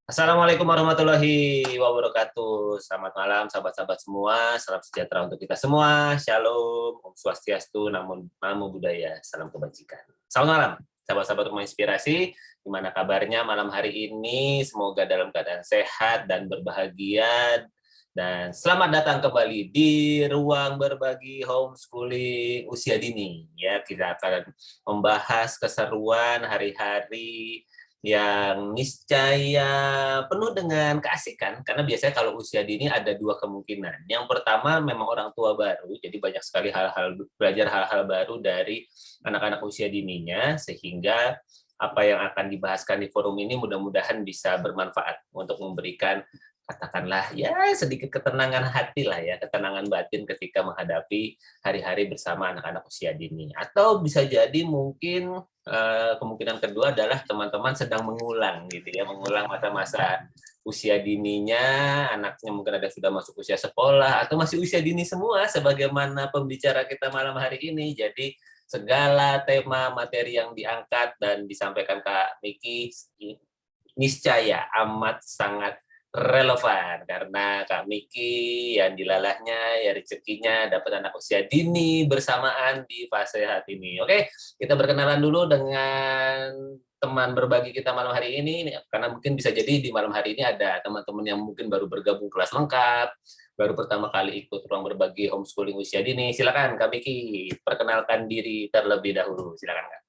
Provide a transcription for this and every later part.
Assalamualaikum warahmatullahi wabarakatuh. Selamat malam sahabat-sahabat semua. Salam sejahtera untuk kita semua. Shalom, Om Swastiastu, Namo Buddhaya, salam kebajikan. Selamat malam, sahabat-sahabat rumah inspirasi. Gimana kabarnya malam hari ini? Semoga dalam keadaan sehat dan berbahagia. Dan selamat datang kembali di ruang berbagi homeschooling usia dini. Ya, kita akan membahas keseruan hari-hari yang niscaya penuh dengan keasikan, karena biasanya kalau usia dini ada dua kemungkinan. Yang pertama memang orang tua baru, jadi banyak sekali belajar hal-hal baru dari anak-anak usia dininya, sehingga apa yang akan dibahaskan di forum ini mudah-mudahan bisa bermanfaat untuk memberikan, katakanlah ya sedikit ketenangan hati lah ya, ketenangan batin ketika menghadapi hari-hari bersama anak-anak usia dini. Atau bisa jadi mungkin kemungkinan kedua adalah teman-teman sedang mengulang gitu ya, mengulang masa-masa usia dininya, anaknya mungkin ada sudah masuk usia sekolah atau masih usia dini semua sebagaimana pembicara kita malam hari ini. Jadi segala tema materi yang diangkat dan disampaikan Kak Miki niscaya amat sangat relevan karena Kak Miki yang dilalahnya ya rezekinya dapat anak usia dini bersamaan di fase saat ini. Oke, kita berkenalan dulu dengan teman berbagi kita malam hari ini, karena mungkin bisa jadi di malam hari ini ada teman-teman yang mungkin baru bergabung kelas lengkap, baru pertama kali ikut ruang berbagi homeschooling usia dini. Silakan Kak Miki, perkenalkan diri terlebih dahulu. Silakan Kak.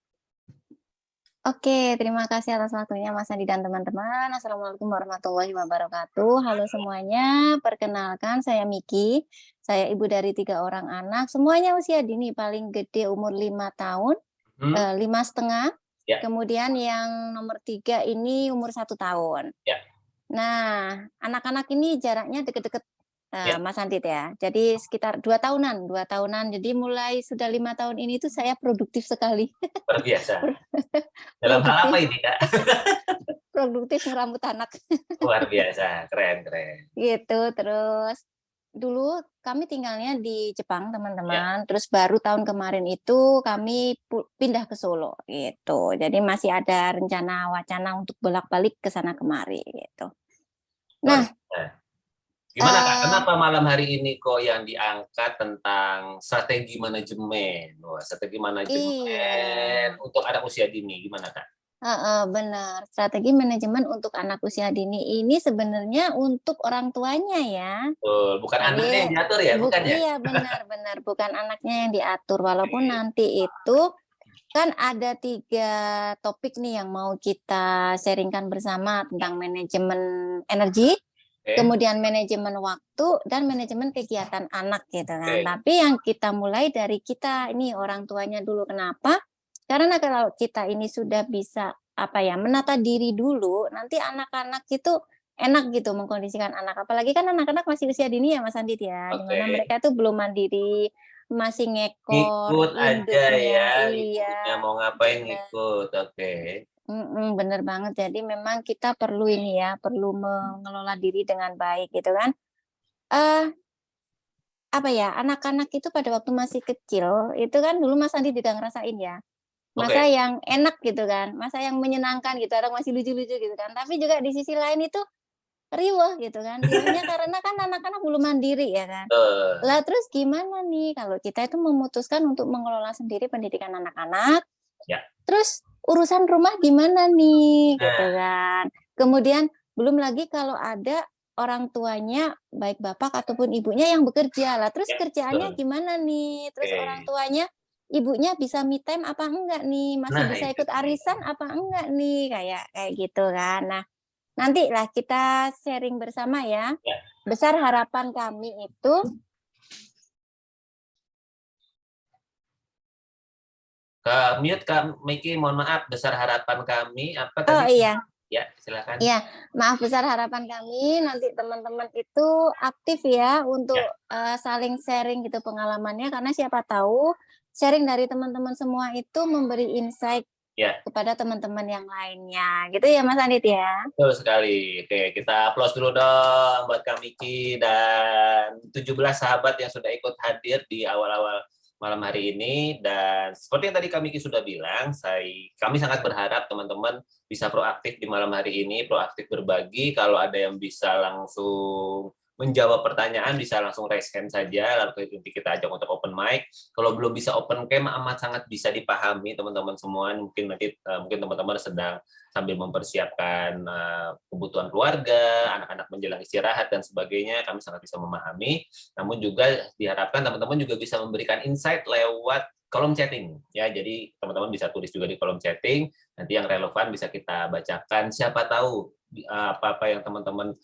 Oke, terima kasih atas waktunya Mas Andi dan teman-teman. Assalamualaikum warahmatullahi wabarakatuh. Halo semuanya, perkenalkan saya Miki. Saya ibu dari 3 orang anak, semuanya usia dini, paling gede umur 5 tahun, 5,5. Ya. Kemudian yang nomor 3 ini umur 1 tahun. Ya. Nah, anak-anak ini jaraknya deket-deket Ya. Mas Andit ya. Jadi sekitar 2 tahunan. Jadi mulai sudah 5 tahun ini tuh saya produktif sekali. Luar biasa. Dalam hal apa ini, Kak? Produktif ngerambut anak. Luar biasa, keren. Gitu, terus dulu kami tinggalnya di Jepang, teman-teman. Ya. Terus baru tahun kemarin itu kami pindah ke Solo gitu. Jadi masih ada rencana wacana untuk bolak-balik ke sana kemari gitu. Nah, gimana Kak? Kenapa malam hari ini kok yang diangkat tentang strategi manajemen? Wah, strategi manajemen untuk anak usia dini, gimana Kak? Benar. Strategi manajemen untuk anak usia dini ini sebenarnya untuk orang tuanya ya. Bukan anaknya yang diatur ya, bukan ya? Iya, benar, bukan anaknya yang diatur. Walaupun nanti itu kan ada 3 topik nih yang mau kita sharingkan bersama tentang manajemen energi, kemudian manajemen waktu, dan manajemen kegiatan anak gitu kan. Tapi yang kita mulai dari kita ini orang tuanya dulu. Kenapa? Karena kalau kita ini sudah bisa menata diri dulu, nanti anak-anak itu enak gitu mengkondisikan anak. Apalagi kan anak-anak masih usia dini ya Mas Andit ya, di mana mereka tuh belum mandiri, masih ngekor Ngikut aja ya, iya, mau ngapain ngikut, bener banget. Jadi memang kita perlu ini ya, perlu mengelola diri dengan baik gitu kan. Anak-anak itu pada waktu masih kecil, itu kan dulu Mas Andi juga ngerasain ya, masa yang enak gitu kan, masa yang menyenangkan gitu, orang masih lucu-lucu gitu kan. Tapi juga di sisi lain itu riweuh gitu kan, riweuhnya karena kan anak-anak belum mandiri ya kan. Lah terus gimana nih kalau kita itu memutuskan untuk mengelola sendiri pendidikan anak-anak, terus urusan rumah gimana nih gitu kan. Kemudian belum lagi kalau ada orang tuanya, baik bapak ataupun ibunya yang bekerja, lah terus kerjaannya gimana nih, terus orang tuanya, ibunya bisa me time apa enggak nih, masih bisa ikut arisan apa enggak nih, kayak gitu kan. Nah, nantilah kita sharing bersama ya. Besar harapan kami itu mute Kak Miki, mohon maaf, besar harapan kami apa tadi? Oh iya. Ya, silakan. Iya, maaf, besar harapan kami nanti teman-teman itu aktif ya untuk saling sharing gitu pengalamannya, karena siapa tahu sharing dari teman-teman semua itu memberi insight kepada teman-teman yang lainnya. Gitu ya Mas Andit ya? Betul sekali. Oke, kita applause dulu dong buat Kak Miki dan 17 sahabat yang sudah ikut hadir di awal-awal malam hari ini. Dan seperti yang tadi Kak Miki sudah bilang, kami sangat berharap teman-teman bisa proaktif di malam hari ini, proaktif berbagi. Kalau ada yang bisa langsung menjawab pertanyaan, bisa langsung raise hand saja, lalu nanti kita ajak untuk open mic. Kalau belum bisa open cam, amat sangat bisa dipahami teman-teman semua. Mungkin nanti mungkin teman-teman sedang sambil mempersiapkan kebutuhan keluarga, anak-anak menjelang istirahat dan sebagainya, kami sangat bisa memahami. Namun juga diharapkan teman-teman juga bisa memberikan insight lewat kolom chatting ya. Jadi teman-teman bisa tulis juga di kolom chatting, nanti yang relevan bisa kita bacakan. Siapa tahu apa-apa yang teman-teman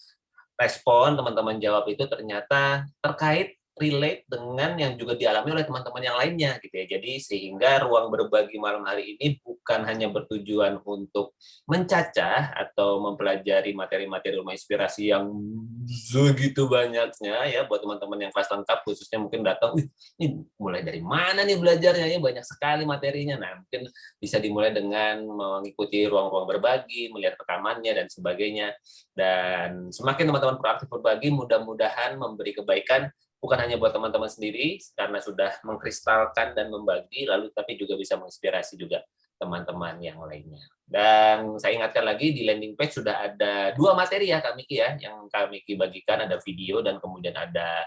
respon, teman-teman jawab itu ternyata terkait, relate dengan yang juga dialami oleh teman-teman yang lainnya gitu ya. Jadi sehingga ruang berbagi malam hari ini bukan hanya bertujuan untuk mencacah atau mempelajari materi-materi rumah inspirasi yang segitu banyaknya ya, buat teman-teman yang kelas lengkap khususnya mungkin datang, ini mulai dari mana nih belajarnya ya, banyak sekali materinya. Nah, mungkin bisa dimulai dengan mengikuti ruang-ruang berbagi, melihat rekamannya dan sebagainya. Dan semakin teman-teman proaktif berbagi, mudah-mudahan memberi kebaikan bukan hanya buat teman-teman sendiri karena sudah mengkristalkan dan membagi, lalu tapi juga bisa menginspirasi juga teman-teman yang lainnya. Dan saya ingatkan lagi, di landing page sudah ada 2 materi ya Kak Miki ya, yang Kak Miki bagikan, ada video dan kemudian ada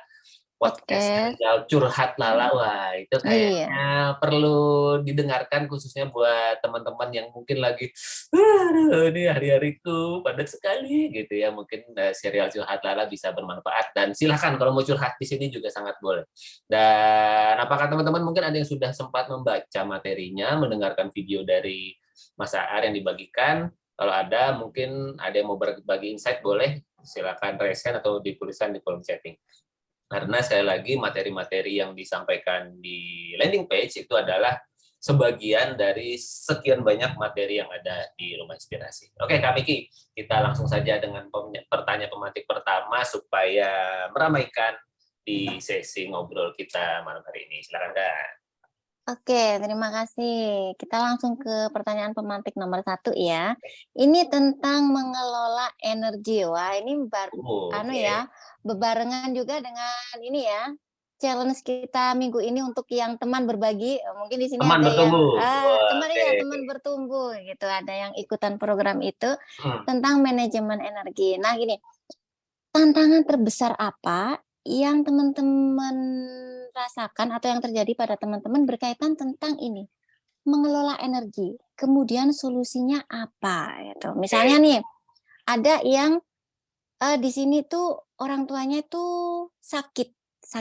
podcast Podcast. serial Curhat Lala. Wah, itu Iya. kayaknya perlu didengarkan khususnya buat teman-teman yang mungkin lagi, aduh, ini hari-hariku padat sekali gitu ya. Mungkin serial Curhat Lala bisa bermanfaat, dan silahkan kalau mau curhat di sini juga sangat boleh. Dan apakah teman-teman mungkin ada yang sudah sempat membaca materinya, mendengarkan video dari Mas Aar yang dibagikan? Kalau ada, mungkin ada yang mau berbagi insight, boleh silakan raise hand atau dituliskan di kolom chatting. Karena sekali lagi materi-materi yang disampaikan di landing page itu adalah sebagian dari sekian banyak materi yang ada di Rumah Inspirasi. Oke, Kak Miki, kita langsung saja dengan pertanyaan pemantik pertama supaya meramaikan di sesi ngobrol kita malam hari ini. Silakan, Kak. Oke, terima kasih. Kita langsung ke pertanyaan pemantik nomor 1 ya. Ini tentang mengelola energi. Wah, ini anu Oke. ya, bebarengan juga dengan ini ya, challenge kita minggu ini untuk yang teman berbagi. Mungkin di sini Teman ada yang bertumbuh. teman Oke. ya, teman bertumbuh gitu. Ada yang ikutan program itu Hmm. tentang manajemen energi. Nah, gini, tantangan terbesar apa yang teman-teman rasakan atau yang terjadi pada teman-teman berkaitan tentang ini, mengelola energi, kemudian solusinya apa gitu. Misalnya Oke. nih, ada yang, di sini tuh orang tuanya tuh Ya,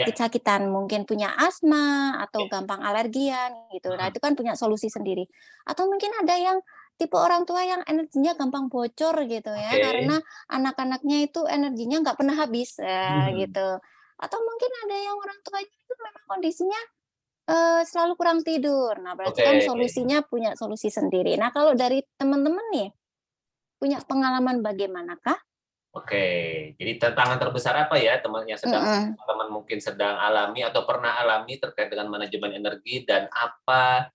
sakit-sakitan, mungkin punya asma atau ya. gampang alergian gitu. Nah, Hmm. itu kan punya solusi sendiri. Atau mungkin ada yang tipe orang tua yang energinya gampang bocor gitu ya, Oke. karena anak-anaknya itu energinya nggak pernah habis, Hmm. gitu. Atau mungkin ada yang orang tuanya itu memang kondisinya, selalu kurang tidur. Nah, berarti kan Oke. solusinya punya solusi sendiri. Nah, kalau dari teman-teman nih, punya pengalaman bagaimanakah? Oke, jadi tantangan terbesar apa ya Mhm. teman-teman mungkin sedang alami atau pernah alami terkait dengan manajemen energi, dan apa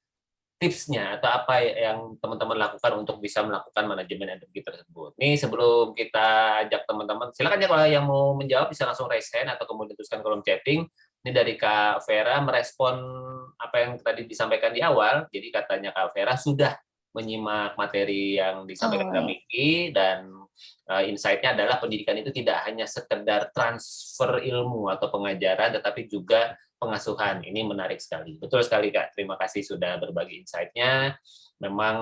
tipsnya atau apa yang teman-teman lakukan untuk bisa melakukan manajemen energi tersebut? Nih sebelum kita ajak teman-teman, silakan ya kalau yang mau menjawab bisa langsung raise hand atau kemudian tuliskan kolom chatting. Ini dari Kak Vera merespon apa yang tadi disampaikan di awal. Jadi katanya Kak Vera sudah menyimak materi yang disampaikan Oh, Kak iya. Miki, dan insight-nya adalah pendidikan itu tidak hanya sekedar transfer ilmu atau pengajaran, tetapi juga pengasuhan. Ini menarik sekali. Betul sekali, Kak. Terima kasih sudah berbagi insight-nya. Memang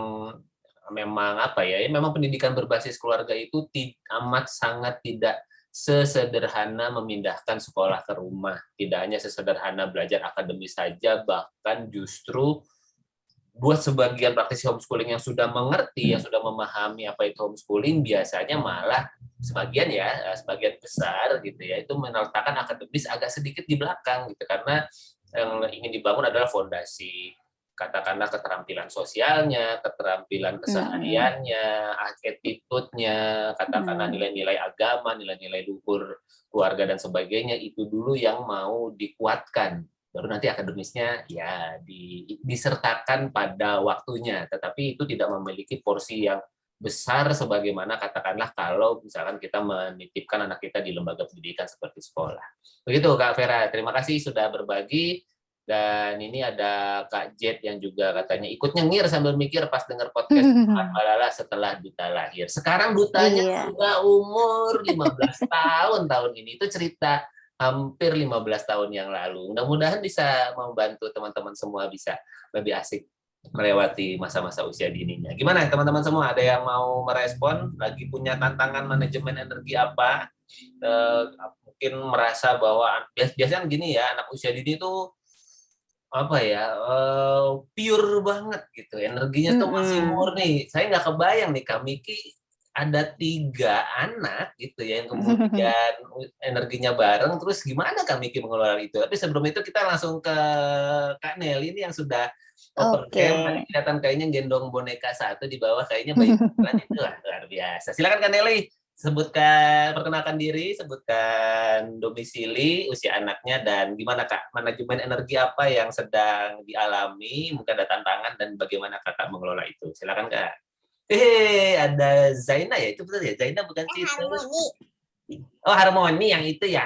memang apa ya, memang pendidikan berbasis keluarga itu amat sangat tidak sesederhana memindahkan sekolah ke rumah. Tidak hanya sesederhana belajar akademis saja, bahkan justru buat sebagian praktisi homeschooling yang sudah mengerti, yang sudah memahami apa itu homeschooling, biasanya malah sebagian besar gitu ya, itu meletakkan akademis agak sedikit di belakang gitu, karena yang ingin dibangun adalah fondasi, katakanlah keterampilan sosialnya, keterampilan Mhm, kesehariannya, attitude-nya, katakanlah mhm. nilai-nilai agama, nilai-nilai luhur keluarga dan sebagainya, itu dulu yang mau dikuatkan. Baru nanti akademisnya ya disertakan pada waktunya, tetapi itu tidak memiliki porsi yang besar sebagaimana katakanlah kalau misalkan kita menitipkan anak kita di lembaga pendidikan seperti sekolah. Begitu Kak Vera, terima kasih sudah berbagi, Dan ini ada Kak Jet yang juga katanya ikut nyengir sambil mikir pas denger podcast Malala setelah Duta lahir. Sekarang Dutanya Iya. sudah umur 15 tahun tahun ini. Itu cerita hampir 15 tahun yang lalu. Mudah-mudahan bisa membantu teman-teman semua bisa lebih asik melewati masa-masa usia dininya. Gimana teman-teman semua? Ada yang mau merespon? Lagi punya tantangan manajemen energi apa? Mungkin merasa bahwa biasanya gini ya, anak usia dini tuh apa ya, pure banget gitu, energinya tuh masih murni. Saya nggak kebayang nih Kak Miki ada 3 anak gitu ya, yang kemudian energinya bareng, terus gimana Kak Miki mengelola itu? Tapi sebelum itu kita langsung ke Kak Nelly ini yang sudah open cam, tadi kelihatan kayaknya gendong boneka satu di bawah, kayaknya bayi itu luar biasa. Silakan Kak Nelly. Sebutkan, perkenalkan diri, sebutkan domisili, usia anaknya, dan gimana Kak, manajemen energi apa yang sedang dialami, mungkin ada tantangan, dan bagaimana Kakak mengelola itu. Silakan Kak. Ada Zaina ya, itu betul ya? Zaina bukan sih? Harmoni. Oh, Harmoni yang itu ya.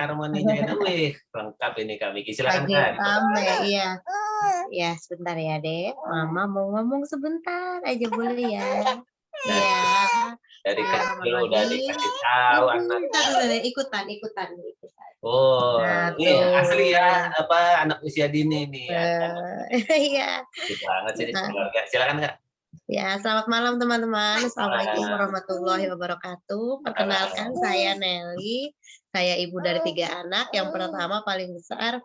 Harmoni Zaina. Wih, lengkap ini Kak Miki. Silakan Kak. Iya. Ya, sebentar ya, Dek. Mama mau ngomong sebentar aja boleh ya? Iya. Dari kecil udah dikasih tahu anak. Ikutan. Oh, iya asli ya, Tuh. anak usia dini nih. Iya. Gitu banget sih keluarga. Silakan Kak. Ya, selamat malam teman-teman. Assalamualaikum warahmatullahi wabarakatuh. Perkenalkan, saya Nelly. Saya ibu dari 3 anak. Yang pertama paling besar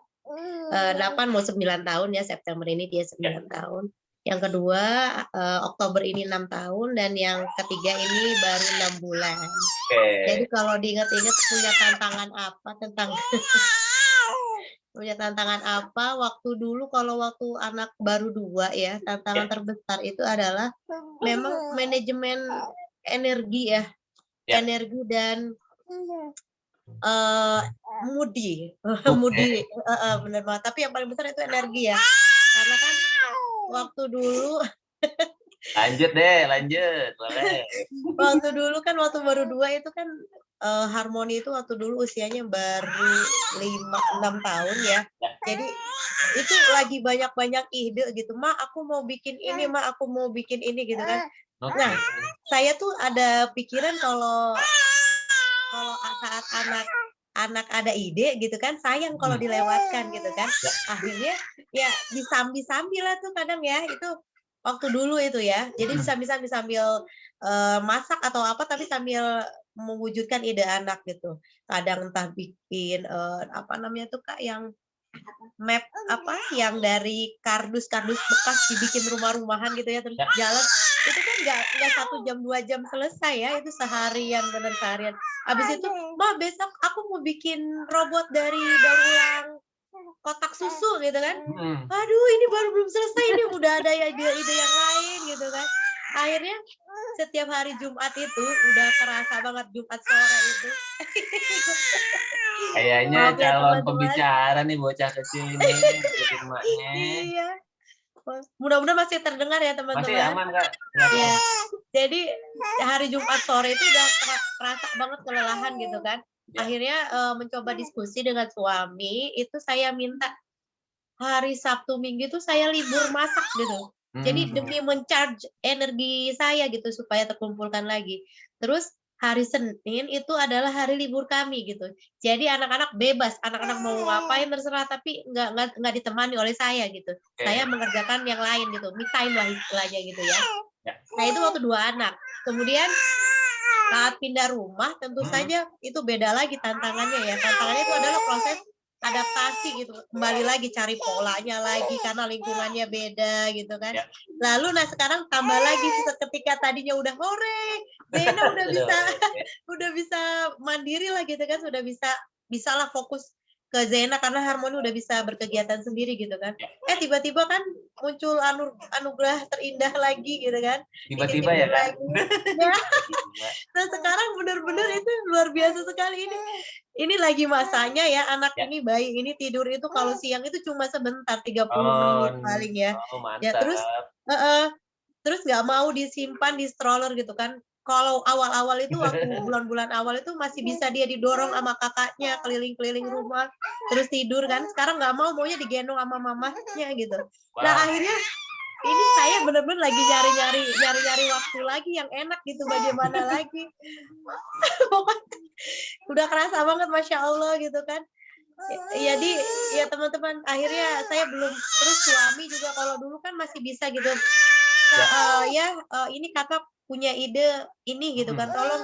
8 mau 9 tahun ya, September ini dia 9 tahun. Yang kedua Oktober ini 6 tahun, dan yang ketiga ini baru 6 bulan. Jadi kalau diingat-ingat punya tantangan apa waktu dulu, kalau waktu anak baru 2 ya, tantangan terbesar itu adalah memang manajemen energi ya. Energi dan moody, bener banget. Tapi yang paling besar itu energi ya, karena kan waktu dulu lanjut boleh. Waktu baru 2 itu kan Harmoni itu waktu dulu usianya baru 5-6 tahun ya. Jadi itu lagi banyak ide gitu, Ma aku mau bikin ini, Ma aku mau bikin ini gitu kan. Nah, saya tuh ada pikiran kalau saat anak ada ide gitu kan, sayang kalau dilewatkan gitu kan. Akhirnya ya disambi-sambi lah tuh kadang ya, itu waktu dulu itu ya. Jadi disambi-sambi sambil masak atau apa, tapi sambil mewujudkan ide anak gitu. Kadang entah bikin apa namanya tuh Kak, yang map yang dari kardus-kardus bekas dibikin rumah-rumahan gitu ya, terus jalan. Itu kan nggak 1 jam 2 jam selesai ya, itu seharian, bener seharian. Abis itu, Ma besok aku mau bikin robot dari daur ulang kotak susu gitu kan. Aduh ini belum selesai, ini udah ada ide yang lain gitu kan. Akhirnya setiap hari Jumat itu udah kerasa banget, Jumat sore itu. Kayaknya calon pembicara nih bocah kecil ini, ikutin emaknya. Iya. Mudah-mudahan masih terdengar ya teman-teman. Masih aman Kak. Iya. Jadi hari Jumat sore itu udah kerasa banget kelelahan gitu kan. Akhirnya mencoba diskusi dengan suami, itu saya minta hari Sabtu Minggu itu saya libur masak gitu. Jadi demi men-charge energi saya gitu supaya terkumpulkan lagi. Terus hari Senin itu adalah hari libur kami gitu. Jadi anak-anak bebas, anak-anak mau ngapain terserah, tapi nggak ditemani oleh saya gitu. Saya mengerjakan yang lain gitu, me time lah istilahnya gitu ya. Nah itu waktu 2 anak. Kemudian saat pindah rumah tentu saja itu beda lagi tantangannya ya. Tantangannya itu adalah proses adaptasi gitu, kembali lagi cari polanya lagi karena lingkungannya beda gitu kan. Lalu sekarang tambah lagi ketika tadinya udah sore, Zena udah bisa mandiri lah gitu kan, sudah bisa lah fokus ke Zena karena Harmoni udah bisa berkegiatan sendiri gitu kan. Tiba-tiba kan muncul anugerah terindah lagi gitu kan. Tiba-tiba ya kan. Nah sekarang benar-benar itu luar biasa sekali ini. Ini lagi masanya ya, anak ini bayi ini tidur itu kalau siang itu cuma sebentar 30 menit paling ya. Ya terus nggak mau disimpan di stroller gitu kan. kalau awal-awal itu waktu bulan-bulan awal itu masih bisa dia didorong sama kakaknya keliling-keliling rumah terus tidur kan. Sekarang nggak maunya digendong sama mamanya gitu. Nah Wah, akhirnya ini saya bener-bener lagi nyari-nyari waktu lagi yang enak gitu bagaimana lagi. Pokoknya udah kerasa banget Masya Allah gitu kan. Jadi ya teman-teman akhirnya saya belum terus suami juga kalau dulu kan masih bisa gitu. Ini kakak punya ide ini gitu kan, tolong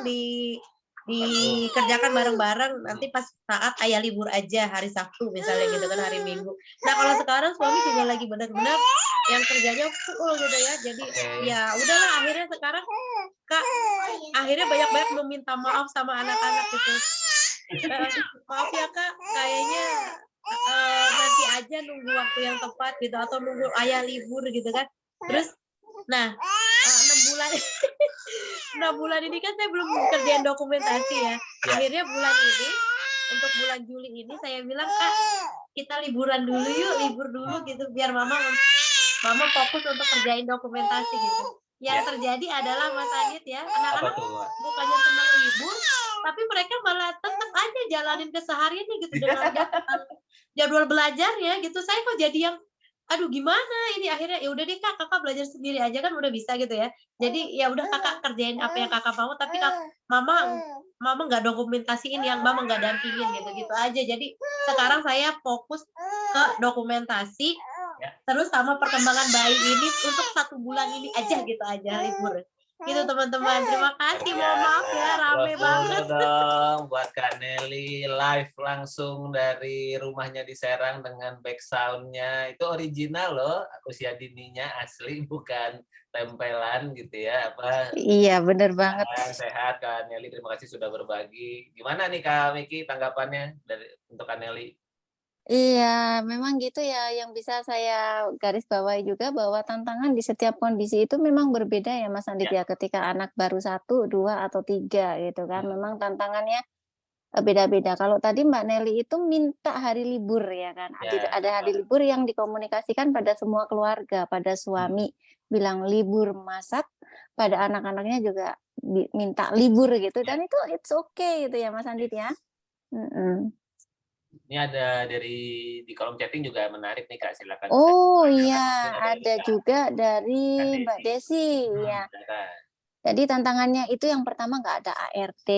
dikerjakan bareng-bareng nanti pas saat ayah libur aja hari Sabtu misalnya gitu kan hari Minggu. Nah kalau sekarang suami juga lagi benar-benar yang kerjanya full gitu ya. Jadi ya udahlah akhirnya sekarang Kak akhirnya banyak-banyak meminta maaf sama anak-anak gitu. Maaf ya Kak, kayaknya nanti aja nunggu waktu yang tepat gitu atau nunggu ayah libur gitu kan. Terus nah 6 bulan 6 bulan ini kan saya belum kerjain dokumentasi ya. Akhirnya bulan ini untuk bulan Juli ini saya bilang Kak kita liburan dulu yuk, libur dulu gitu biar mama fokus untuk kerjain dokumentasi gitu. Yang terjadi adalah Mas Adit ya, anak-anak bukannya senang libur, tapi mereka malah tetap aja jalanin kesehariannya gitu dengan jadwal belajarnya gitu. Saya kok jadi yang aduh gimana ini akhirnya ya udah deh Kak, kakak belajar sendiri aja kan udah bisa gitu ya. Jadi ya udah kakak kerjain apa yang kakak mau, tapi mama nggak dokumentasiin yang mama nggak dampingin gitu aja. Jadi sekarang saya fokus ke dokumentasi terus sama perkembangan bayi ini untuk 1 bulan ini aja gitu aja libur. Gitu teman-teman. Terima kasih. Mohon maaf ya rame banget. dong buat Kak Nelly live langsung dari rumahnya di Serang dengan back sound-nya. Itu original loh, usia dininya asli bukan tempelan gitu ya. Iya, bener banget. Sehat Kak Nelly, terima kasih sudah berbagi. Gimana nih Kak Miki tanggapannya untuk Kak Nelly? Iya, memang gitu ya, yang bisa saya garis bawahi juga bahwa tantangan di setiap kondisi itu memang berbeda ya Mas Andit ya, ketika anak baru 1, 2, atau 3 gitu kan, memang tantangannya, beda-beda. Kalau tadi Mbak Nelly itu minta hari libur ya kan, ada hari libur yang dikomunikasikan pada semua keluarga, pada suami bilang libur masak, pada anak-anaknya juga minta libur gitu, dan itu it's okay gitu ya Mas Andit ya. Ini ada di kolom chatting juga menarik nih Kak, silakan. Oh iya, ada juga dari Mbak Desi, ya. Jadi tantangannya itu yang pertama nggak ada ART,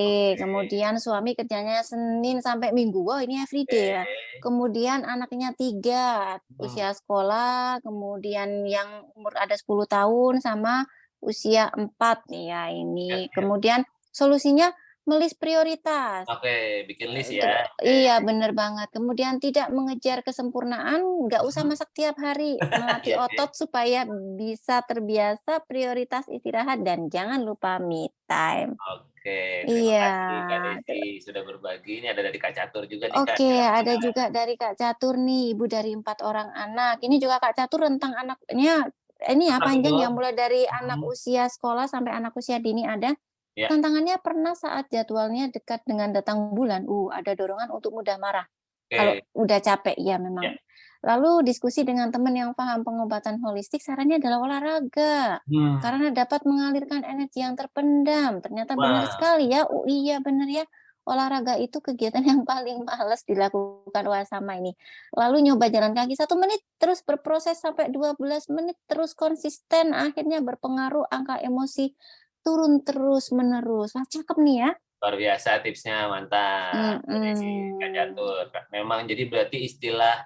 kemudian suami kerjanya Senin sampai Minggu, wah ini everyday ya. Kemudian anaknya 3, usia sekolah, kemudian yang umur ada 10 tahun sama usia 4 nih ya ini. Kemudian solusinya melis prioritas. Oke, bikin list ya. Iya, bener banget. Kemudian tidak mengejar kesempurnaan, nggak usah masak tiap hari, melatih otot supaya bisa terbiasa prioritas istirahat dan jangan lupa me time. Oke, terima Iya. kasih Kak Desi sudah berbagi. Ini ada dari Kak Catur juga nih Kak. Oke, ada juga dari Kak Catur nih, ibu dari 4 orang anak. Ini juga Kak Catur tentang anaknya, ini ya panjang ya, mulai dari anak usia sekolah sampai anak usia dini ada. Tantangannya pernah saat jadwalnya dekat dengan datang bulan, ada dorongan untuk mudah marah. Kalau udah capek, ya memang. Lalu diskusi dengan teman yang paham pengobatan holistik, sarannya adalah olahraga. Karena dapat mengalirkan energi yang terpendam. Ternyata benar sekali ya. Oh iya benar ya. Olahraga itu kegiatan yang paling males dilakukan. Wah sama ini. Lalu nyoba jalan kaki 1 menit, terus berproses sampai 12 menit, terus konsisten, akhirnya berpengaruh angka emosi turun terus-menerus. Wah, cakep nih ya. Luar biasa tipsnya, mantap. Kak Catur. Memang jadi berarti istilah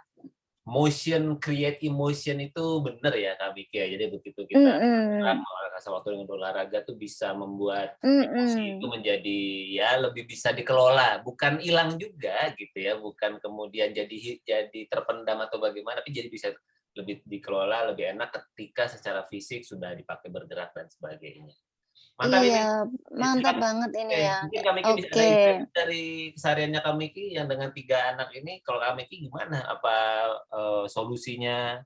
motion create emotion itu benar ya Kak Miki ya. Jadi begitu kita merasa waktu dengan olahraga tuh bisa membuat emosi itu menjadi ya lebih bisa dikelola, bukan hilang juga gitu ya, bukan kemudian jadi terpendam atau bagaimana, tapi jadi bisa lebih dikelola, lebih enak ketika secara fisik sudah dipakai bergerak dan sebagainya. Mantap ini. Iya, mantap banget ini ya. Mungkin Kak Miki bisa ada insight dari kesehariannya Kak Miki yang dengan 3 anak ini, kalau Kak Miki gimana? Apa solusinya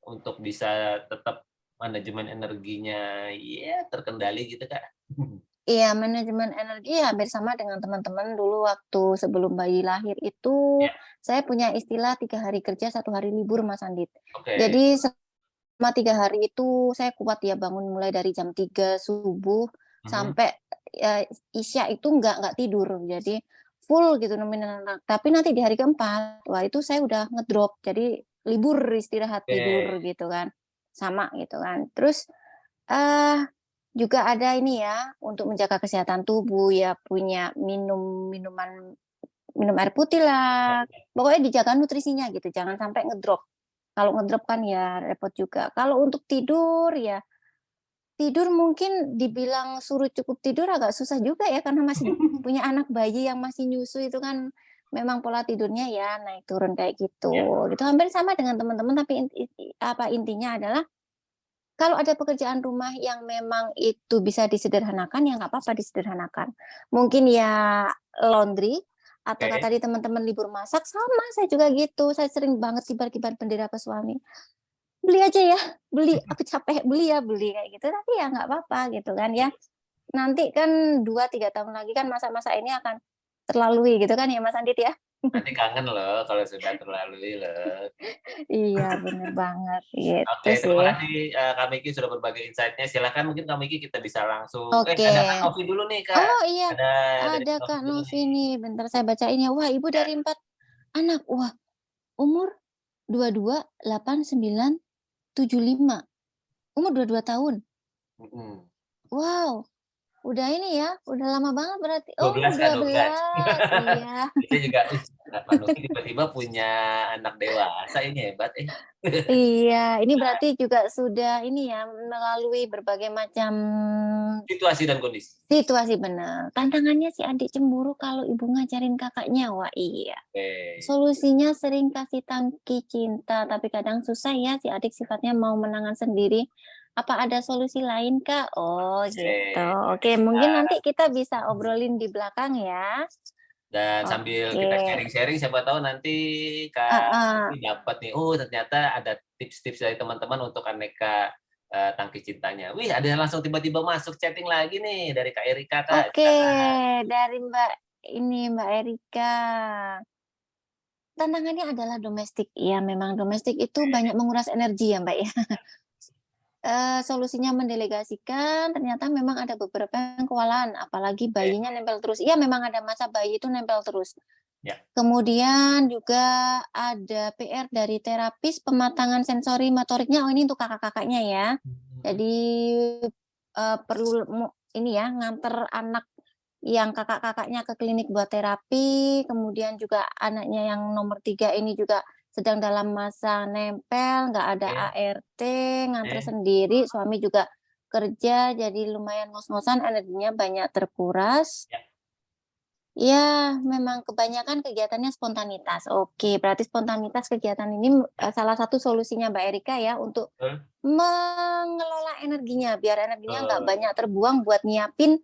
untuk bisa tetap manajemen energinya ya terkendali gitu Kak? Iya, manajemen energi ya hampir sama dengan teman-teman dulu waktu sebelum bayi lahir itu, saya punya istilah 3 hari kerja, 1 hari libur Mas Andit. Jadi selama 3 hari itu saya kuat ya bangun mulai dari jam 3 subuh, sampai Isya itu nggak tidur, jadi full gitu nemenin anak. Tapi nanti di hari keempat, wah itu saya udah ngedrop, jadi libur istirahat tidur gitu kan, sama gitu kan. Terus juga ada ini ya untuk menjaga kesehatan tubuh ya, punya minum air putih lah, pokoknya dijaga nutrisinya gitu, jangan sampai ngedrop. Kalau ngedrop kan ya repot juga. Kalau untuk tidur ya, tidur mungkin dibilang suruh cukup tidur agak susah juga ya, karena masih punya anak bayi yang masih nyusu itu kan memang pola tidurnya ya naik turun kayak gitu. Gitu hampir sama dengan teman-teman, tapi intinya adalah kalau ada pekerjaan rumah yang memang itu bisa disederhanakan ya nggak apa-apa disederhanakan. Mungkin ya laundry, atau tadi teman-teman libur masak, sama saya juga gitu. Saya sering banget kibar-kibar bendera ke suami. Beli aja ya, beli, aku capek beli ya, beli kayak gitu. Tapi ya nggak apa-apa gitu kan ya. Nanti kan 2-3 tahun lagi kan masa-masa ini akan terlalui gitu kan ya Mas Andit ya. Nanti kangen loh kalau sudah terlalui loh. Iya bener banget gitu Oke, sih. terima kasih Kak Miki sudah berbagi insight-nya. Silakan mungkin Kak Miki kita bisa langsung. Oke. Ada Kak Novi dulu nih Kak. Oh iya, Dari ada Kak Kak dulu Novi nih. nih. Bentar saya bacain ya. Wah, ibu dari 4 anak. Wah, umur 22, 8, 9, 75. Umur 22 tahun. Wow, udah ini ya, udah lama banget berarti. Oh, 12 Kak, 12. 12. Iya. Kita juga, Kak Novi tiba-tiba punya anak dewasa, ini hebat Iya, ini berarti juga sudah ini ya, melalui berbagai macam Situasi dan kondisi. situasi, benar. Tantangannya si adik cemburu kalau ibu ngajarin kakaknya. Wah, iya. Solusinya sering kasih tangki cinta, tapi kadang susah ya, si adik sifatnya mau menangan sendiri. Apa ada solusi lain, Kak? Oh, gitu. Oke, mungkin nanti kita bisa obrolin di belakang ya. Dan sambil kita sharing-sharing, siapa tahu nanti Kak dapat nih, ternyata ada tips-tips dari teman-teman untuk aneka tangki cintanya. Wih, ada yang langsung tiba-tiba masuk chatting lagi nih dari Kak Erika, Kak. Oke, dari Mbak Erika. Tantangannya adalah domestik. Ya, memang domestik itu banyak menguras energi ya, Mbak ya. Solusinya mendelegasikan, ternyata memang ada beberapa yang kewalahan, apalagi bayinya nempel terus. Iya, memang ada masa bayi itu nempel terus. Kemudian juga ada PR dari terapis pematangan sensori motoriknya. Oh, ini untuk kakak-kakaknya ya. Jadi perlu ini ya, nganter anak yang kakak-kakaknya ke klinik buat terapi, kemudian juga anaknya yang nomor 3 ini juga sedang dalam masa nempel, nggak ada ART, nganter sendiri, suami juga kerja, jadi lumayan ngos-ngosan, energinya banyak terkuras. Ya, memang kebanyakan kegiatannya spontanitas. Oke, berarti spontanitas kegiatan ini salah satu solusinya Mbak Erika ya untuk mengelola energinya, biar energinya nggak banyak terbuang buat nyiapin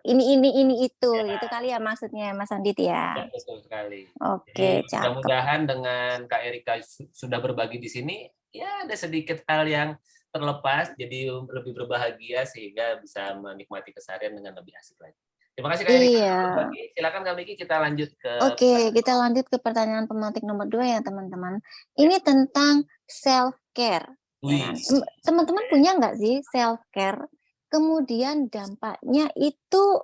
ini itu, gitu kali ya maksudnya Mas Andit ya? Ya, betul sekali. Oke, Jadi mudah-mudahan dengan Kak Erika sudah berbagi di sini, ya ada sedikit hal yang terlepas, jadi lebih berbahagia sehingga bisa menikmati keseharian dengan lebih asik lagi. Terima kasih Kak Erika berbagi. Silakan Kak Miki, kita lanjut ke Oke, kita lanjut ke pertanyaan pemantik nomor 2 ya teman-teman. Ini tentang self-care. Ya. Teman-teman punya nggak sih self-care? Kemudian dampaknya itu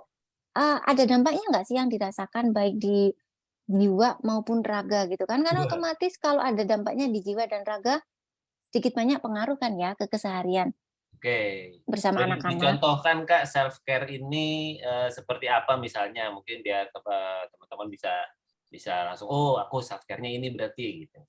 ada dampaknya nggak sih yang dirasakan baik di jiwa maupun raga gitu kan? Karena otomatis kalau ada dampaknya di jiwa dan raga, sedikit banyak pengaruh kan ya ke keseharian. Bersama anak-anak. Dicontohkan Kak, self-care ini seperti apa misalnya? Mungkin biar teman-teman bisa langsung, aku self-care-nya ini berarti gitu.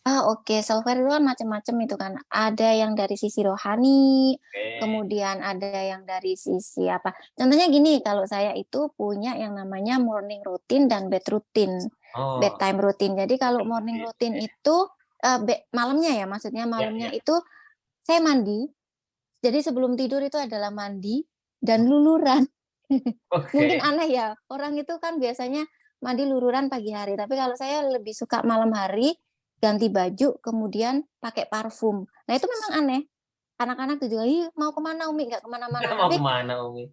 Oke, self-care itu kan macam-macam itu kan. Ada yang dari sisi rohani, kemudian ada yang dari sisi apa. Contohnya gini, kalau saya itu punya yang namanya morning routine dan bedtime routine. Jadi kalau morning routine itu malamnya ya, maksudnya malamnya itu saya mandi. Jadi sebelum tidur itu adalah mandi dan luluran. Mungkin aneh ya, orang itu kan biasanya mandi luluran pagi hari, tapi kalau saya lebih suka malam hari, ganti baju, kemudian pakai parfum. Nah itu memang aneh. Anak-anak tuh juga, mau kemana Umi? Nggak kemana-mana. Mau kemana Umi?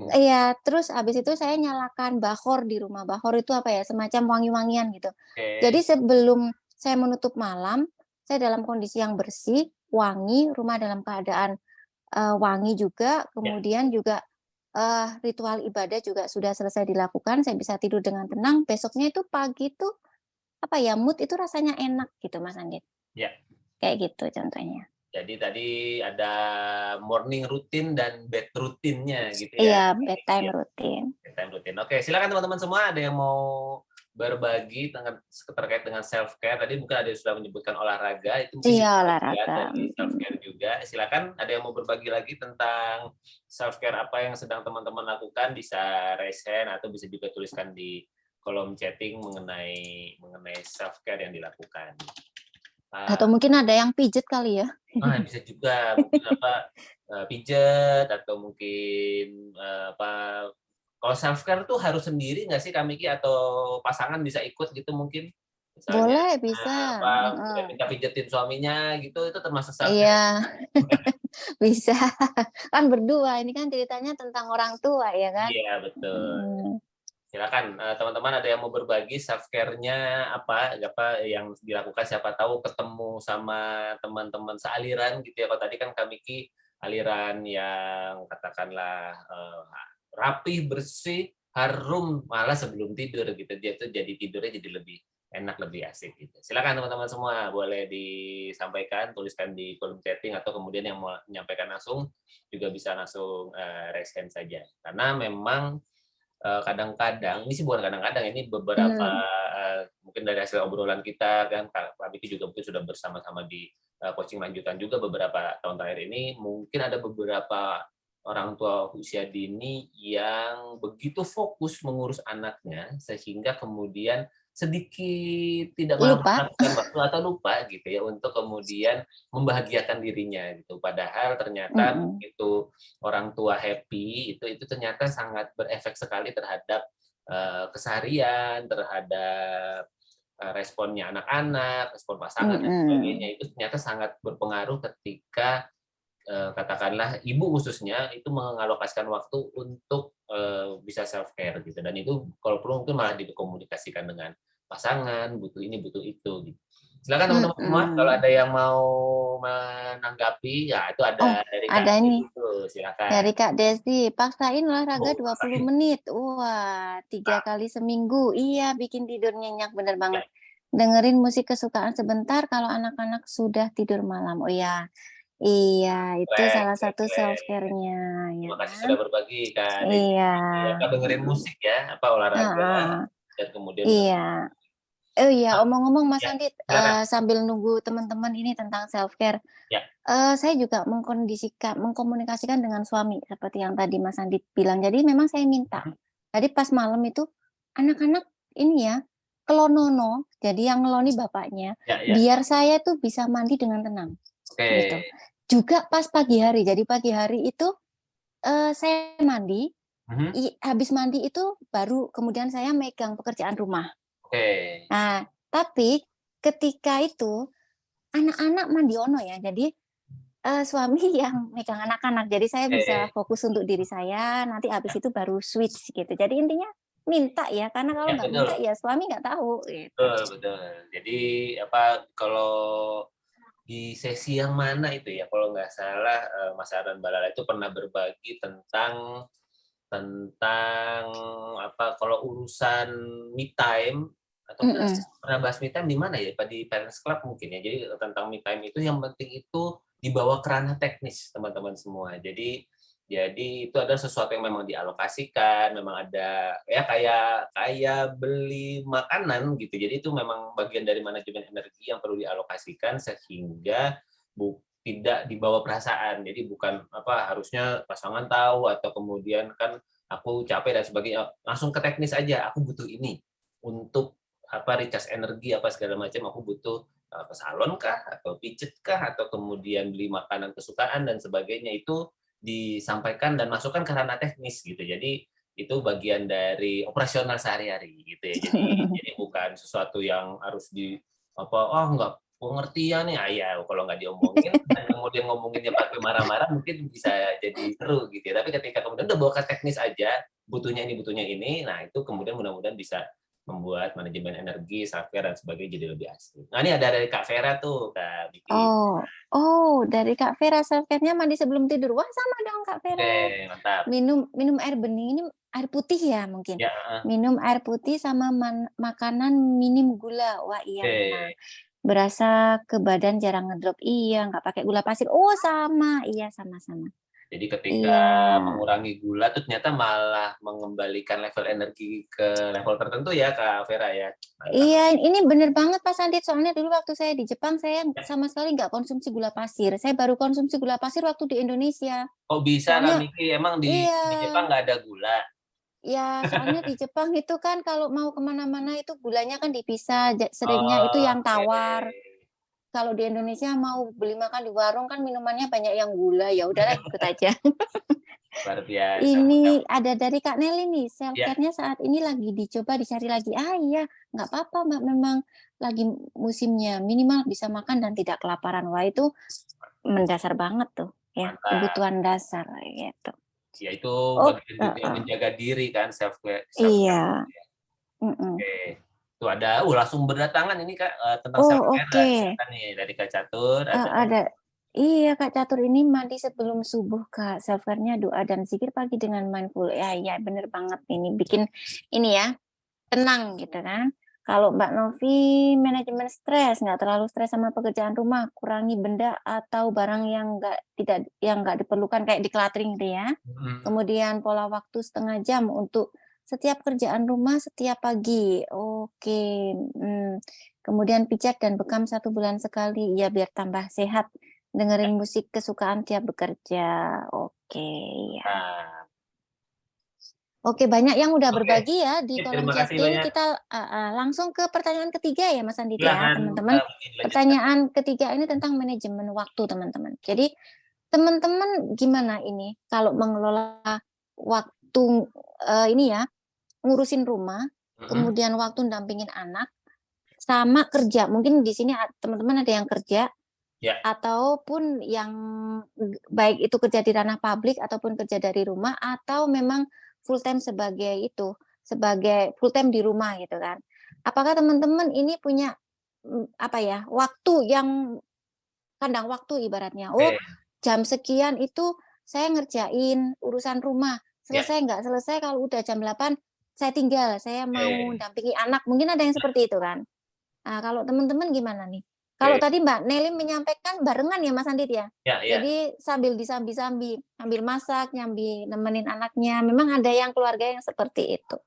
Iya, terus habis itu saya nyalakan bahor di rumah. Bahor itu apa ya, semacam wangi-wangian gitu. Jadi sebelum saya menutup malam, saya dalam kondisi yang bersih, wangi, rumah dalam keadaan wangi juga, kemudian juga ritual ibadah juga sudah selesai dilakukan, saya bisa tidur dengan tenang, besoknya itu pagi itu, apa ya, mood itu rasanya enak gitu Mas Anggit. Ya. Kayak gitu contohnya. Jadi tadi ada morning routine dan bed routine-nya gitu Iya, ya. bedtime routine. Bedtime routine. Oke, silakan teman-teman semua, ada yang mau berbagi terkait dengan self care. Tadi mungkin ada yang sudah menyebutkan olahraga, itu mungkin Iya, bagian olahraga. dari self care juga. Silakan, ada yang mau berbagi lagi tentang self care apa yang sedang teman-teman lakukan, bisa raise hand atau bisa juga tuliskan di kolom chatting mengenai self care yang dilakukan. Atau mungkin ada yang pijet kali ya? Bisa juga mungkin pijet atau mungkin kalau self care tuh harus sendiri nggak sih Kak Miki, atau pasangan bisa ikut gitu mungkin? Misalnya Boleh, bisa. minta pijetin suaminya gitu, itu termasuk self care? Iya, bisa. Kan berdua, ini kan ceritanya tentang orang tua ya kan? Iya, betul. Mhm. Silakan teman-teman, ada yang mau berbagi self care-nya apa yang dilakukan, siapa tahu ketemu sama teman-teman sealiran gitu ya. Kalau tadi kan Kak Miki aliran yang katakanlah rapih, bersih, harum malah sebelum tidur gitu. Dia tuh jadi tidurnya jadi lebih enak, lebih asik gitu. Silakan teman-teman semua, boleh disampaikan, tuliskan di kolom chatting, atau kemudian yang mau menyampaikan langsung juga bisa langsung raise hand saja. Karena memang kadang-kadang, ini sih bukan kadang-kadang, ini beberapa mungkin dari hasil obrolan kita kan, Pak Miki juga mungkin sudah bersama-sama di coaching lanjutan juga beberapa tahun terakhir ini, mungkin ada beberapa orang tua usia dini yang begitu fokus mengurus anaknya sehingga kemudian sedikit tidak Lupa. menghabiskan waktu atau lupa gitu ya untuk kemudian membahagiakan dirinya gitu. Padahal ternyata itu orang tua happy, itu ternyata sangat berefek sekali terhadap keseharian, terhadap responnya anak-anak, respon pasangan dan sebagainya. Itu ternyata sangat berpengaruh ketika katakanlah ibu khususnya itu mengalokasikan waktu untuk bisa self care gitu, dan itu kalau perlu mungkin malah dikomunikasikan dengan pasangan, butuh ini butuh itu gitu. Silakan teman-teman semua, kalau ada yang mau menanggapi, ya itu ada dari Kak Ada nih. itu, silakan. Dari Kak Desi, paksain olahraga 20 paksain. menit. Wah, 3 kali seminggu. Iya, bikin tidur nyenyak, bener banget. Dengerin musik kesukaan sebentar kalau anak-anak sudah tidur malam. Oh iya, itu salah satu self care-nya, ya Terima kasih kan? sudah berbagi Kak Desi. Iya. Kak dengerin musik ya, olahraga dan kemudian Iya. Oh iya, omong-omong Mas ya, Andit, silakan. sambil nunggu teman-teman ini tentang self care, Ya. saya juga mengkomunikasikan dengan suami seperti yang tadi Mas Andit bilang. Jadi memang saya minta, tadi pas malam itu anak-anak ini ya, kelonono, jadi yang ngeloni bapaknya, Ya. biar saya tuh bisa mandi dengan tenang, gitu. Oke. Juga pas pagi hari, jadi pagi hari itu, saya mandi, habis mandi itu baru kemudian saya megang pekerjaan rumah. Oke. Nah, tapi ketika itu anak-anak mandiono ya, jadi suami yang megang anak-anak, jadi saya bisa fokus untuk diri saya, nanti habis itu baru switch gitu. Jadi intinya minta ya, karena kalau nggak minta ya suami nggak tahu gitu. Betul. Jadi kalau di sesi yang mana itu ya, kalau nggak salah Mas Aran Balala itu pernah berbagi tentang kalau urusan me time, atau pernah bahas me time di mana ya, di Parents Club mungkin ya. Jadi tentang me time itu yang penting itu dibawa ke ranah teknis teman-teman semua. Jadi itu adalah sesuatu yang memang dialokasikan, memang ada ya kayak beli makanan gitu. Jadi itu memang bagian dari manajemen energi yang perlu dialokasikan sehingga tidak dibawa perasaan. Jadi bukan harusnya pasangan tahu atau kemudian kan aku capek dan sebagainya, langsung ke teknis aja. Aku butuh ini untuk recharge energi segala macam, aku butuh ke salon kah atau pijet kah atau kemudian beli makanan kesukaan dan sebagainya, itu disampaikan dan masukkan ke ranah teknis gitu. Jadi itu bagian dari operasional sehari-hari gitu ya. Jadi bukan sesuatu yang harus enggak pengertian nih, ya kalau nggak diomongin dan kemudian ngomonginnya pakai marah-marah mungkin bisa jadi seru gitu ya. Tapi ketika kemudian udah bawa ke teknis aja, butuhnya ini, nah itu kemudian mudah-mudahan bisa membuat manajemen energi, self-care dan sebagainya jadi lebih asik. Nah, ini ada dari Kak Vera tuh, Kak Vicky. Dari Kak Vera, self-care-nya mandi sebelum tidur. Wah, sama dong Kak Oke, Vera. mantap. Minum air bening, ini air putih ya mungkin. Ya, Minum air putih sama makanan minim gula. Wah, iya memang. oke. Berasa ke badan jarang ngedrop. Iya, nggak pakai gula pasir. Oh, sama. Iya, sama-sama. Jadi ketika Iya. mengurangi gula tuh ternyata malah mengembalikan level energi ke level tertentu ya, Kak Vera ya. Mantap. Iya, ini bener banget Pak Sandit. Soalnya dulu waktu saya di Jepang, saya sama sekali nggak konsumsi gula pasir. Saya baru konsumsi gula pasir waktu di Indonesia. Kok bisa, Kak Soalnya, Miki? Emang di iya. Jepang nggak ada gula? Ya, soalnya di Jepang itu kan kalau mau kemana-mana itu gulanya kan dipisah. Seringnya itu Oh, yang oke. tawar. Kalau di Indonesia mau beli makan di warung kan minumannya banyak yang gula. Ya udahlah ikut aja. Luar biasa. Ini ada dari Kak Nelly nih, self Ya, care-nya saat ini lagi dicoba dicari lagi. Ah iya, nggak apa-apa Mbak, memang lagi musimnya, minimal bisa makan dan tidak kelaparan. Wah itu mendasar banget tuh, ya, mantap. kebutuhan dasar gitu. Ya itu Oh, bagian juga menjaga diri kan, self-care. iya. Oke. Tuh ada, langsung berdatangan ini Kak, tentang Oh, self-care oke. ada nih dari Kak Catur, ada Ada. Iya Kak Catur, ini mandi sebelum subuh Kak, self care-nya doa dan zikir pagi dengan mindful. Ya, iya bener banget ini bikin ini ya, tenang gitu kan. Kalau Mbak Novi manajemen stres, nggak terlalu stres sama pekerjaan rumah, kurangi benda atau barang yang nggak diperlukan kayak decluttering gitu ya. Kemudian pola waktu setengah jam untuk setiap kerjaan rumah setiap pagi. Oke. Kemudian pijat dan bekam 1 bulan sekali, ya biar tambah sehat. Dengerin musik kesukaan tiap bekerja. Oke, ya. Nah, Oke, banyak yang udah oke. berbagi ya di kolom Terima kasih chatting. banyak. Kita langsung ke pertanyaan ketiga ya, Mas Andit ya, Silakan teman-teman. dilanjutkan. Pertanyaan ketiga ini tentang manajemen waktu, teman-teman. Jadi, teman-teman gimana ini kalau mengelola waktu ini ya, ngurusin rumah, kemudian waktu dampingin anak, sama kerja. Mungkin di sini teman-teman ada yang kerja, Ya. ataupun yang baik itu kerja di ranah publik ataupun kerja dari rumah, atau memang full time sebagai full time di rumah gitu kan. Apakah teman-teman ini punya waktu yang kandang waktu ibaratnya. Oh, Oke. jam sekian itu saya ngerjain urusan rumah. Ya. Selesai nggak selesai kalau udah jam 8 saya tinggal, saya mau dampingi anak. Mungkin ada yang seperti itu kan. Nah, kalau teman-teman gimana nih? Kalau tadi Mbak Nelly menyampaikan barengan ya Mas Andit ya? Ya, ya. Jadi sambil disambi-sambi, sambil masak, nyambi nemenin anaknya. Memang ada yang keluarga yang seperti itu.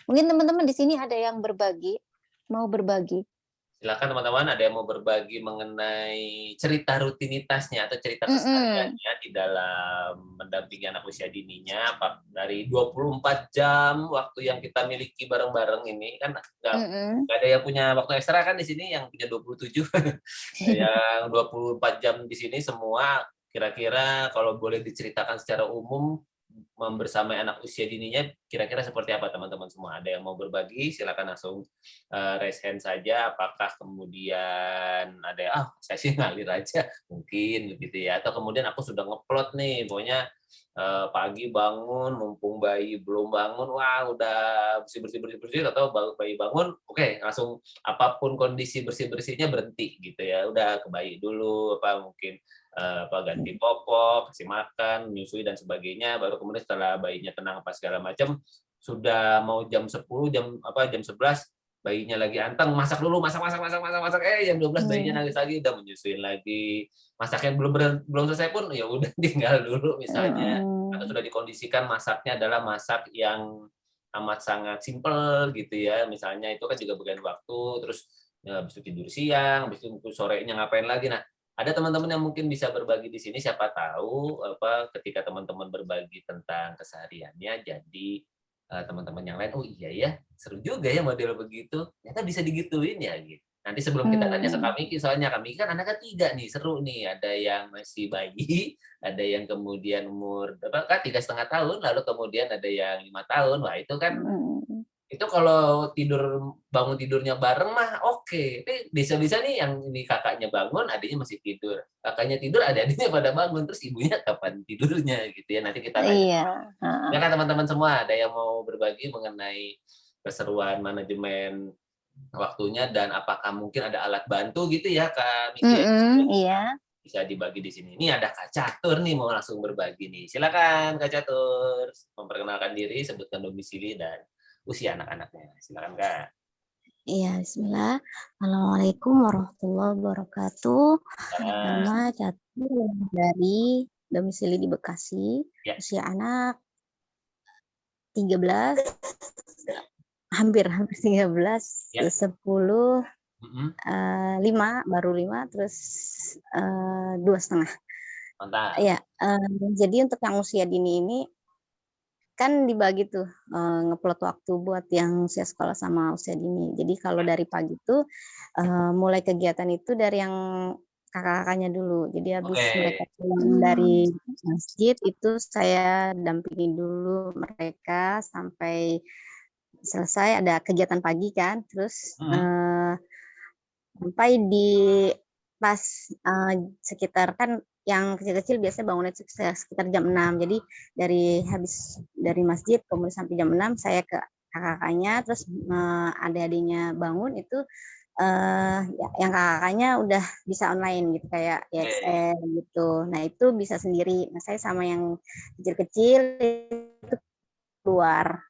Mungkin teman-teman di sini ada yang mau berbagi. Silakan teman-teman, ada yang mau berbagi mengenai cerita rutinitasnya atau cerita kesehariannya di dalam mendampingi anak usia dininya, dari 24 jam waktu yang kita miliki bareng-bareng ini kan nggak ada yang punya waktu ekstra kan di sini, yang punya 27 yang 24 jam di sini semua. Kira-kira kalau boleh diceritakan secara umum membersamai anak usia dininya kira-kira seperti apa teman-teman semua? Ada yang mau berbagi? Silakan langsung raise hand saja. Apakah kemudian ada saya sih ngalir aja mungkin gitu ya, atau kemudian aku sudah ngeplot nih, pokoknya pagi bangun mumpung bayi belum bangun, wah udah bersih atau bayi bangun, oke, langsung apapun kondisi bersihnya berhenti gitu ya, udah ke bayi dulu, mungkin ganti popok, kasih makan, menyusui dan sebagainya, baru kemudian setelah bayinya tenang apa segala macam, sudah mau jam 10, jam 11 bayinya lagi anteng, masak dulu, masak, jam 12 bayinya nangis lagi, udah menyusuin lagi, masaknya belum selesai pun ya udah tinggal dulu misalnya, atau sudah dikondisikan masaknya adalah masak yang amat sangat simpel gitu ya, misalnya itu kan juga bagian waktu, terus ya, habis itu tidur siang, habis itu sorenya ngapain lagi. Nah, ada teman-teman yang mungkin bisa berbagi di sini, siapa tahu ketika teman-teman berbagi tentang kesehariannya, jadi teman-teman yang lain, oh iya ya, seru juga ya model begitu, ternyata bisa digituin ya gitu. Nanti sebelum kita tanya ke kami, soalnya kami kan anaknya 3 nih, seru nih, ada yang masih bayi, ada yang kemudian umur 3,5 tahun, lalu kemudian ada yang 5 tahun, wah itu kan itu kalau bangun tidurnya bareng mah oke. Tapi bisa-bisa nih yang ini kakaknya bangun, adiknya masih tidur. Kakaknya tidur, adik-adiknya pada bangun, terus ibunya kapan tidurnya gitu ya. Nanti kita tanya. Iya. Ya kan teman-teman semua, ada yang mau berbagi mengenai keseruan manajemen waktunya dan apakah mungkin ada alat bantu gitu ya Kak Miki? Iya. Bisa dibagi di sini. Ini ada Kak Catur nih mau langsung berbagi nih. Silakan Kak Catur, memperkenalkan diri, sebutkan domisili dan usia anak-anaknya. Silakan Kak. Iya, bismillah. Assalamualaikum warahmatullahi wabarakatuh. Nama Catur dari domisili di Bekasi. Ya. Usia anak 13, hampir 13, Ya. 10, Mm-mm. 5, baru 5, terus 2,5. Mantap. Ya, jadi untuk yang usia dini ini kan dibagi tuh ngeplot waktu buat yang usia sekolah sama usia dini. Jadi kalau dari pagi tuh mulai kegiatan itu dari yang kakak-kakaknya dulu. Jadi habis Oke. mereka pulang dari masjid itu saya dampingi dulu mereka sampai selesai ada kegiatan pagi kan. Terus sampai di pas sekitar kan yang kecil-kecil biasanya bangunnya sekitar jam 6. Jadi habis dari masjid kemudian sampai jam 6 saya ke kakak-kakaknya, terus adik-adiknya bangun itu yang kakak-kakaknya udah bisa online gitu kayak EXL gitu. Nah, itu bisa sendiri. Nah, saya sama yang kecil-kecil itu keluar.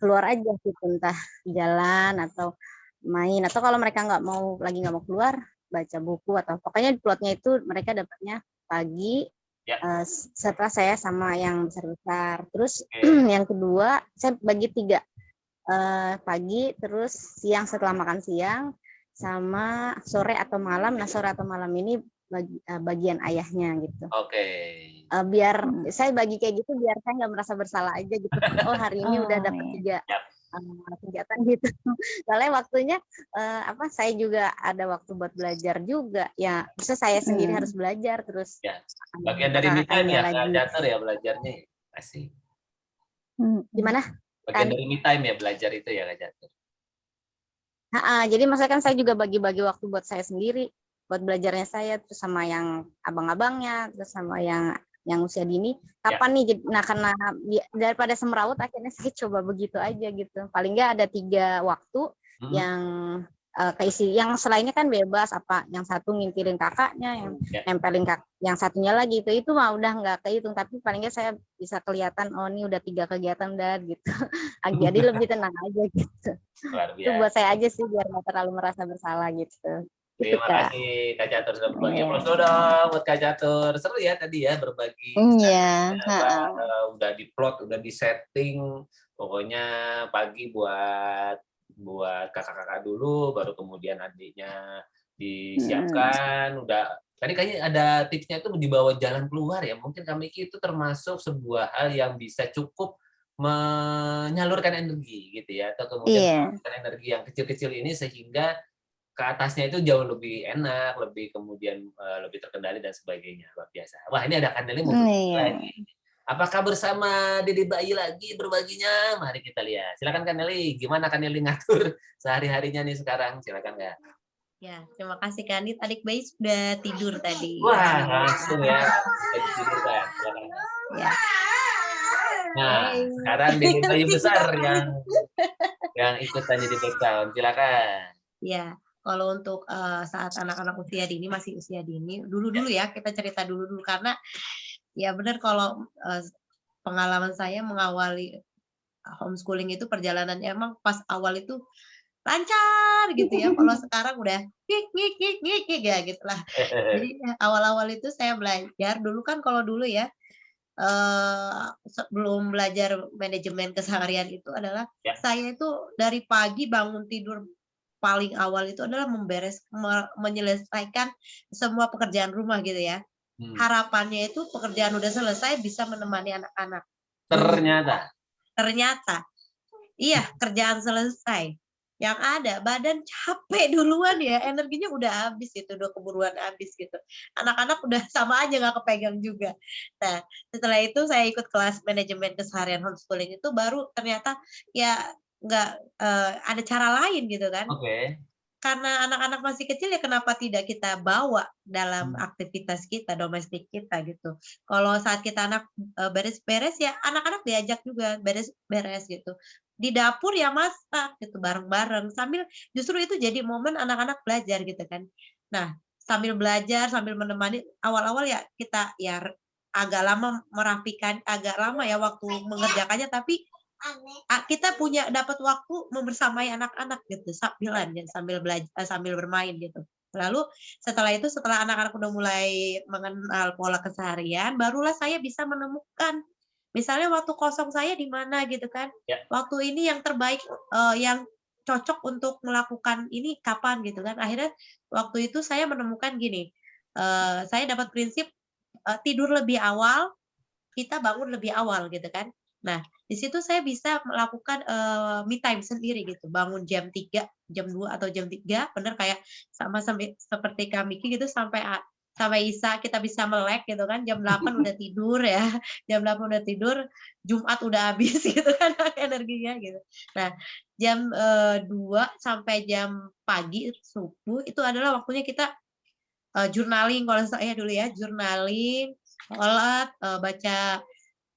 Keluar aja gitu, entah jalan atau main, atau kalau mereka nggak mau keluar, baca buku atau pokoknya plotnya itu mereka dapatnya pagi setelah saya sama yang besar-besar. Terus yang kedua saya bagi 3, pagi, terus siang setelah makan siang, sama sore atau malam. Nah, sore atau malam ini bagian ayahnya gitu. Biar saya bagi kayak gitu biar saya nggak merasa bersalah aja gitu. Oh, hari ini udah dapat 3 kegiatan gitu. Soalnya waktunya saya juga ada waktu buat belajar juga ya, bisa saya sendiri harus belajar terus bagian dari me time ya Kak Catur ya belajarnya. Asik. Gimana? Bagian dari me time ya belajar itu ya Kak Catur. Jadi maksudnya kan saya juga bagi-bagi waktu buat saya sendiri, buat belajarnya saya, terus sama yang abang-abangnya, terus sama yang usia dini. Kapan nih? Nah, karena daripada semrawut akhirnya saya coba begitu aja gitu. Paling nggak ada 3 waktu yang keisi, yang selainnya kan bebas, apa yang satu ngintirin kakaknya, yang nempelin yang satunya lagi itu mah udah nggak kehitung, tapi paling nggak saya bisa kelihatan oh ini udah 3 kegiatan udah gitu. Jadi lebih tenang aja gitu. Itu buat saya aja sih biar nggak terlalu merasa bersalah gitu. Terima kasih Kak Catur sudah berbagi. Applause dong buat Kak Catur. Seru ya tadi ya berbagi. Iya. Udah diplot, udah disetting. Pokoknya pagi buat kakak-kakak dulu, baru kemudian adiknya disiapkan. Udah tadi kayaknya ada tipsnya itu dibawa jalan keluar ya. Mungkin Kak Miki itu termasuk sebuah hal yang bisa cukup menyalurkan energi gitu ya, atau kemudian energi yang kecil-kecil ini sehingga ke atasnya itu jauh lebih enak, lebih kemudian lebih terkendali dan sebagainya. Luar biasa. Wah, ini ada Kaneli mau berbagi lagi. Apakah bersama Dede Bayi lagi berbaginya? Mari kita lihat. Silakan Kaneli, gimana Kaneli ngatur sehari-harinya nih sekarang? Silakan Kak. Ya, terima kasih Kak Anit. Adik Bayi sudah tidur tadi. Wah, langsung ya. Tidur kan. Silakan Kak. Ya. Nah, sekarang Dede Bayi besar yang ikutan jadi background. Silakan. Ya. Kalau untuk saat anak-anak usia dini, masih usia dini, dulu ya, kita cerita dulu karena ya benar kalau pengalaman saya mengawali homeschooling itu perjalanannya emang pas awal itu lancar gitu ya. Kalau sekarang udah ngik ya gitulah. Jadi awal-awal itu saya belajar dulu kan, kalau dulu ya sebelum belajar manajemen keseharian itu adalah saya itu dari pagi bangun tidur paling awal itu adalah menyelesaikan semua pekerjaan rumah gitu ya. Harapannya itu pekerjaan udah selesai bisa menemani anak-anak. Ternyata iya, kerjaan selesai. Yang ada badan capek duluan ya, energinya udah habis gitu, udah keburuan habis gitu. Anak-anak udah sama aja nggak kepegang juga. Nah, setelah itu saya ikut kelas manajemen keseharian homeschooling itu baru ternyata ya nggak ada cara lain gitu kan. karena anak-anak masih kecil ya kenapa tidak kita bawa dalam aktivitas kita, domestik kita gitu. Kalau saat kita anak beres-beres ya anak-anak diajak juga beres-beres gitu. Di dapur ya masak gitu bareng-bareng sambil justru itu jadi momen anak-anak belajar gitu kan. Nah, sambil belajar, sambil menemani awal-awal ya kita ya agak lama merapikan, agak lama ya waktu mengerjakannya tapi kita punya dapat waktu membersamai anak-anak gitu sambilan ya sambil belajar sambil bermain gitu. Lalu setelah itu setelah anak-anak udah mulai mengenal pola keseharian barulah saya bisa menemukan misalnya waktu kosong saya di mana gitu kan. Ya. Waktu ini yang terbaik yang cocok untuk melakukan ini kapan gitu kan. Akhirnya waktu itu saya menemukan gini. Saya dapat prinsip tidur lebih awal, kita bangun lebih awal gitu kan. Nah, di situ saya bisa melakukan me time sendiri gitu. Bangun jam 3, jam 2 atau jam 3, bener kayak sama seperti Kak Miki gitu sampai Isa kita bisa melek gitu kan. Jam 8 udah tidur ya. Jam 8 udah tidur, Jumat udah habis gitu kan energinya gitu. Nah, jam 2 sampai jam pagi subuh itu adalah waktunya kita journaling kalau saya dulu ya, journaling, sholat, baca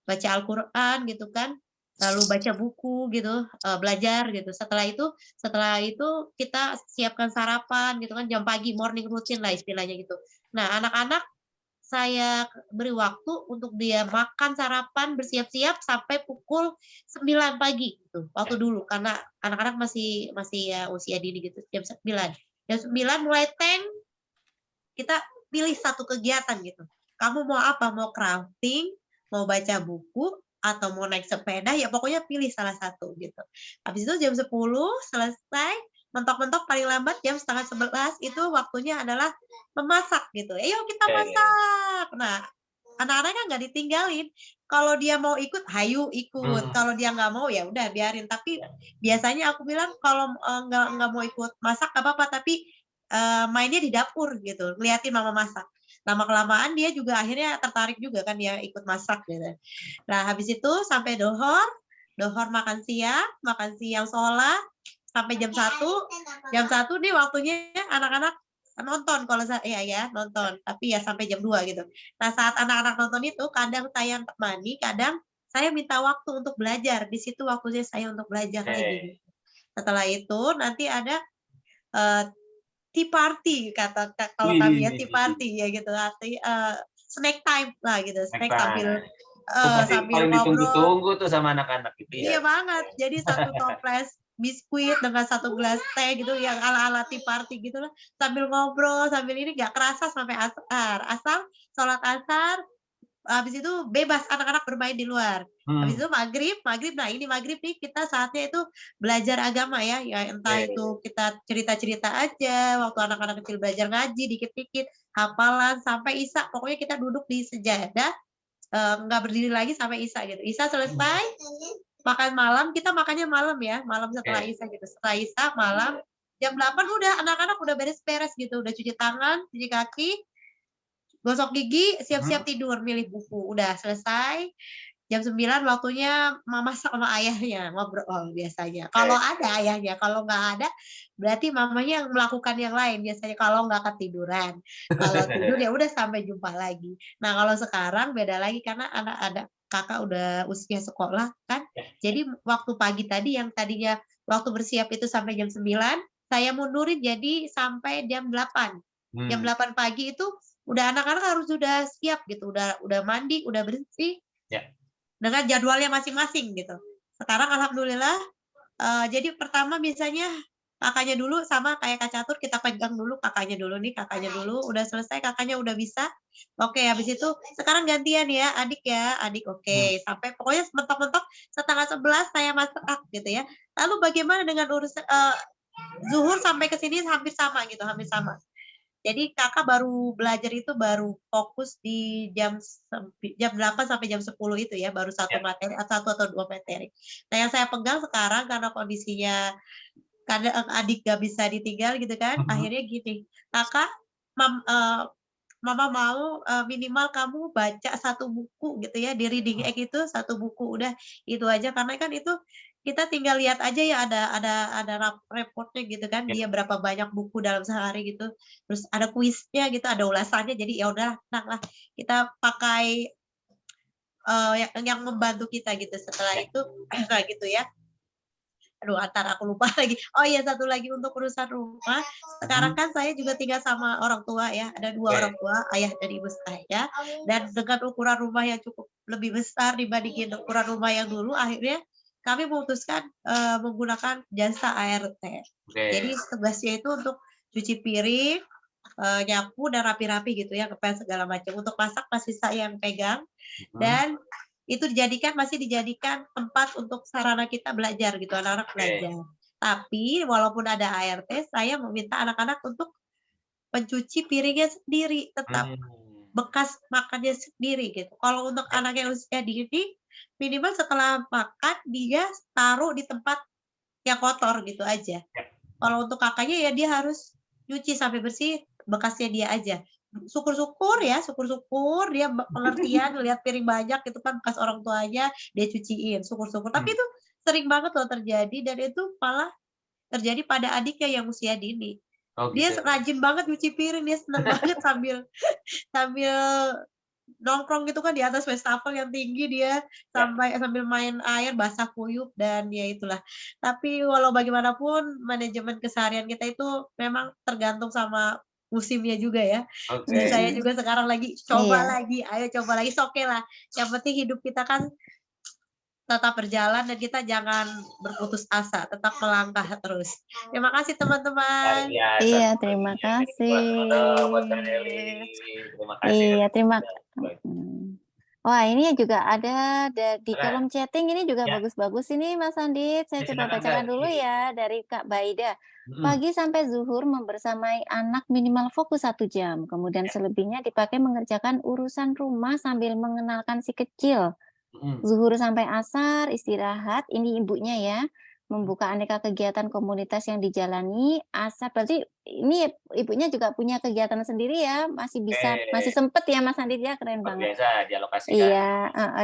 Al-Quran gitu kan, lalu baca buku gitu, belajar gitu. Setelah itu kita siapkan sarapan gitu kan, jam pagi, morning routine lah istilahnya gitu. Nah, anak-anak saya beri waktu untuk dia makan sarapan, bersiap-siap sampai pukul 9 pagi gitu, waktu dulu karena anak-anak masih ya usia dini gitu, jam 9. Jam 9 mulai kita pilih satu kegiatan gitu. Kamu mau apa? Mau crafting, mau baca buku, atau mau naik sepeda, ya pokoknya pilih salah satu gitu. Habis itu jam 10 selesai, mentok-mentok paling lambat jam 10:30 itu waktunya adalah memasak gitu. Ayo kita masak. Nah, anak-anaknya nggak ditinggalin. Kalau dia mau ikut, hayu ikut. Kalau dia nggak mau, ya udah biarin. Tapi biasanya aku bilang kalau nggak mau ikut masak nggak apa-apa, tapi mainnya di dapur gitu, ngeliatin mama masak. Lama-kelamaan dia juga akhirnya tertarik juga kan dia ikut masak gitu. Nah, habis itu sampai dohor makan siang sholat, sampai jam 1. Jam 1 nih waktunya anak-anak nonton kalau saya ya nonton, tapi ya sampai jam 2 gitu. Nah, saat anak-anak nonton itu kadang saya temani, kadang saya minta waktu untuk belajar. Di situ waktunya saya untuk belajar lagi. Setelah itu nanti ada tea party kalau kami ya tea party ya gitu arti snack time lah gitu snack sambil paling ngobrol. ditunggu-tunggu tuh sama anak-anak gitu ya. Iya banget. Jadi satu toples biskuit dengan satu gelas teh gitu yang ala-ala tea party gitu lah sambil ngobrol sambil ini nggak kerasa sampai asal sholat asar. Habis itu bebas anak-anak bermain di luar. Habis itu maghrib, nah ini maghrib nih kita saatnya itu belajar agama ya entah itu kita cerita-cerita aja, waktu anak-anak kecil belajar ngaji dikit-dikit, hafalan, sampai Isya, pokoknya kita duduk di sejadah, nggak berdiri lagi sampai Isya gitu. Isya selesai, makan malam, kita makannya malam ya, malam setelah Isya gitu. Setelah Isya, malam, jam 8 udah anak-anak udah beres-beres gitu, udah cuci tangan, cuci kaki, gosok gigi, siap-siap tidur, milih buku. Udah selesai, jam 9 waktunya mama sama ayahnya ngobrol biasanya. Kalau ada ayahnya, kalau nggak ada, berarti mamanya yang melakukan yang lain. Biasanya kalau nggak ketiduran. Kalau tidur ya udah sampai jumpa lagi. Nah, kalau sekarang beda lagi karena anak kakak udah usia sekolah kan. Jadi waktu pagi tadi yang tadinya waktu bersiap itu sampai jam 9, saya mundurin jadi sampai jam 8. Jam 8 pagi itu udah anak-anak harus sudah siap gitu, udah mandi, udah bersih, dengan jadwalnya masing-masing gitu. Sekarang alhamdulillah, jadi pertama biasanya kakaknya dulu sama kayak Kak Catur kita pegang dulu kakaknya dulu, udah selesai kakaknya udah bisa, oke habis itu sekarang gantian ya adik oke. Sampai pokoknya mentok-mentok 10:30 saya masak gitu ya. Lalu bagaimana dengan urusan zuhur sampai ke sini hampir sama gitu, hampir sama. Jadi kakak baru belajar itu baru fokus di jam 8 sampai jam 10 itu ya, baru satu materi, satu atau dua materi. Nah yang saya pegang sekarang karena kondisinya kadang adik gak bisa ditinggal gitu kan, akhirnya gini, kakak Mama mau minimal kamu baca 1 buku gitu ya, di reading egg itu 1 buku, udah itu aja. Karena kan itu kita tinggal lihat aja ya ada reportnya gitu kan, dia berapa banyak buku dalam sehari gitu. Terus ada kuisnya gitu, ada ulasannya, jadi ya udah tenang lah, kita pakai yang membantu kita gitu. Setelah itu kayak gitu ya. Aduh, antar aku lupa lagi. Oh iya, satu lagi untuk urusan rumah. Sekarang kan saya juga tinggal sama orang tua ya. Ada 2 orang tua, ayah dan ibu saya. Dan dengan ukuran rumah yang cukup lebih besar dibandingin ukuran rumah yang dulu, akhirnya kami memutuskan menggunakan jasa ART. Jadi tugasnya itu untuk cuci piring, nyapu dan rapi-rapi gitu ya, ngepel segala macam. Untuk masak masih saya yang pegang. Dan itu masih dijadikan tempat untuk sarana kita belajar gitu, anak-anak belajar. Tapi walaupun ada ART, saya meminta anak-anak untuk mencuci piringnya sendiri, tetap bekas makannya sendiri gitu. Kalau untuk anak yang usia dini, minimal setelah makan dia taruh di tempat yang kotor gitu aja. Kalau untuk kakaknya ya dia harus nyuci sampai bersih, bekasnya dia aja. Syukur-syukur dia pengertian lihat piring banyak itu kan bekas orang tuanya dia cuciin, syukur-syukur. Tapi itu sering banget loh terjadi, dan itu malah terjadi pada adiknya yang usia dini. Dia rajin banget nyuci piring, dia seneng banget sambil nongkrong gitu kan di atas wastafel yang tinggi, dia sambil main air basah kuyup, dan ya itulah. Tapi walau bagaimanapun manajemen keseharian kita itu memang tergantung sama musimnya juga ya. Dan saya juga sekarang lagi coba lagi, ayo coba lagi, oke lah. Yang penting hidup kita kan tetap berjalan dan kita jangan berputus asa, tetap melangkah terus. Terima kasih teman-teman. Iya, terima kasih. Terima kasih. Iya, terima kasih. Wah, ini juga ada di kolom chatting, ini juga bagus-bagus ini Mas Andit. Saya coba bacakan dulu ya dari Kak Baida. Pagi sampai zuhur membersamai anak minimal fokus 1 jam. Kemudian selebihnya dipakai mengerjakan urusan rumah sambil mengenalkan si kecil. Zuhur sampai asar istirahat, ini ibunya ya. Membuka aneka kegiatan komunitas yang dijalani. Asar berarti ini ibunya juga punya kegiatan sendiri ya, masih sempet ya Mas Andit ya, keren banget. Biasa dialokasikan. Iya,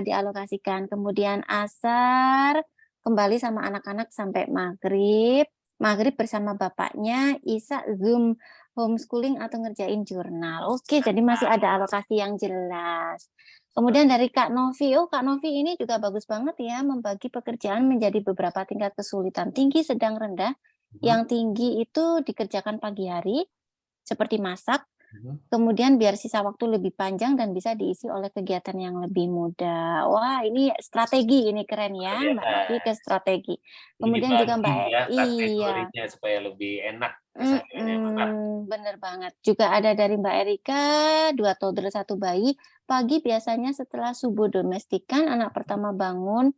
dialokasikan. Kemudian asar kembali sama anak-anak sampai maghrib. Maghrib bersama bapaknya, Isya Zoom homeschooling atau ngerjain jurnal. Oke, jadi masih ada alokasi yang jelas. Kemudian dari Kak Novi, Kak Novi ini juga bagus banget ya, membagi pekerjaan menjadi beberapa tingkat kesulitan, tinggi, sedang, rendah. Yang tinggi itu dikerjakan pagi hari, seperti masak, kemudian biar sisa waktu lebih panjang dan bisa diisi oleh kegiatan yang lebih mudah. Wah, ini strategi, ini keren ya, Mbak Novi ke strategi. Kemudian juga Mbak kategorinya supaya lebih enak. Bener banget. Juga ada dari Mbak Erika, 2 toddler 1 bayi. Pagi biasanya setelah subuh domestikan, anak pertama bangun,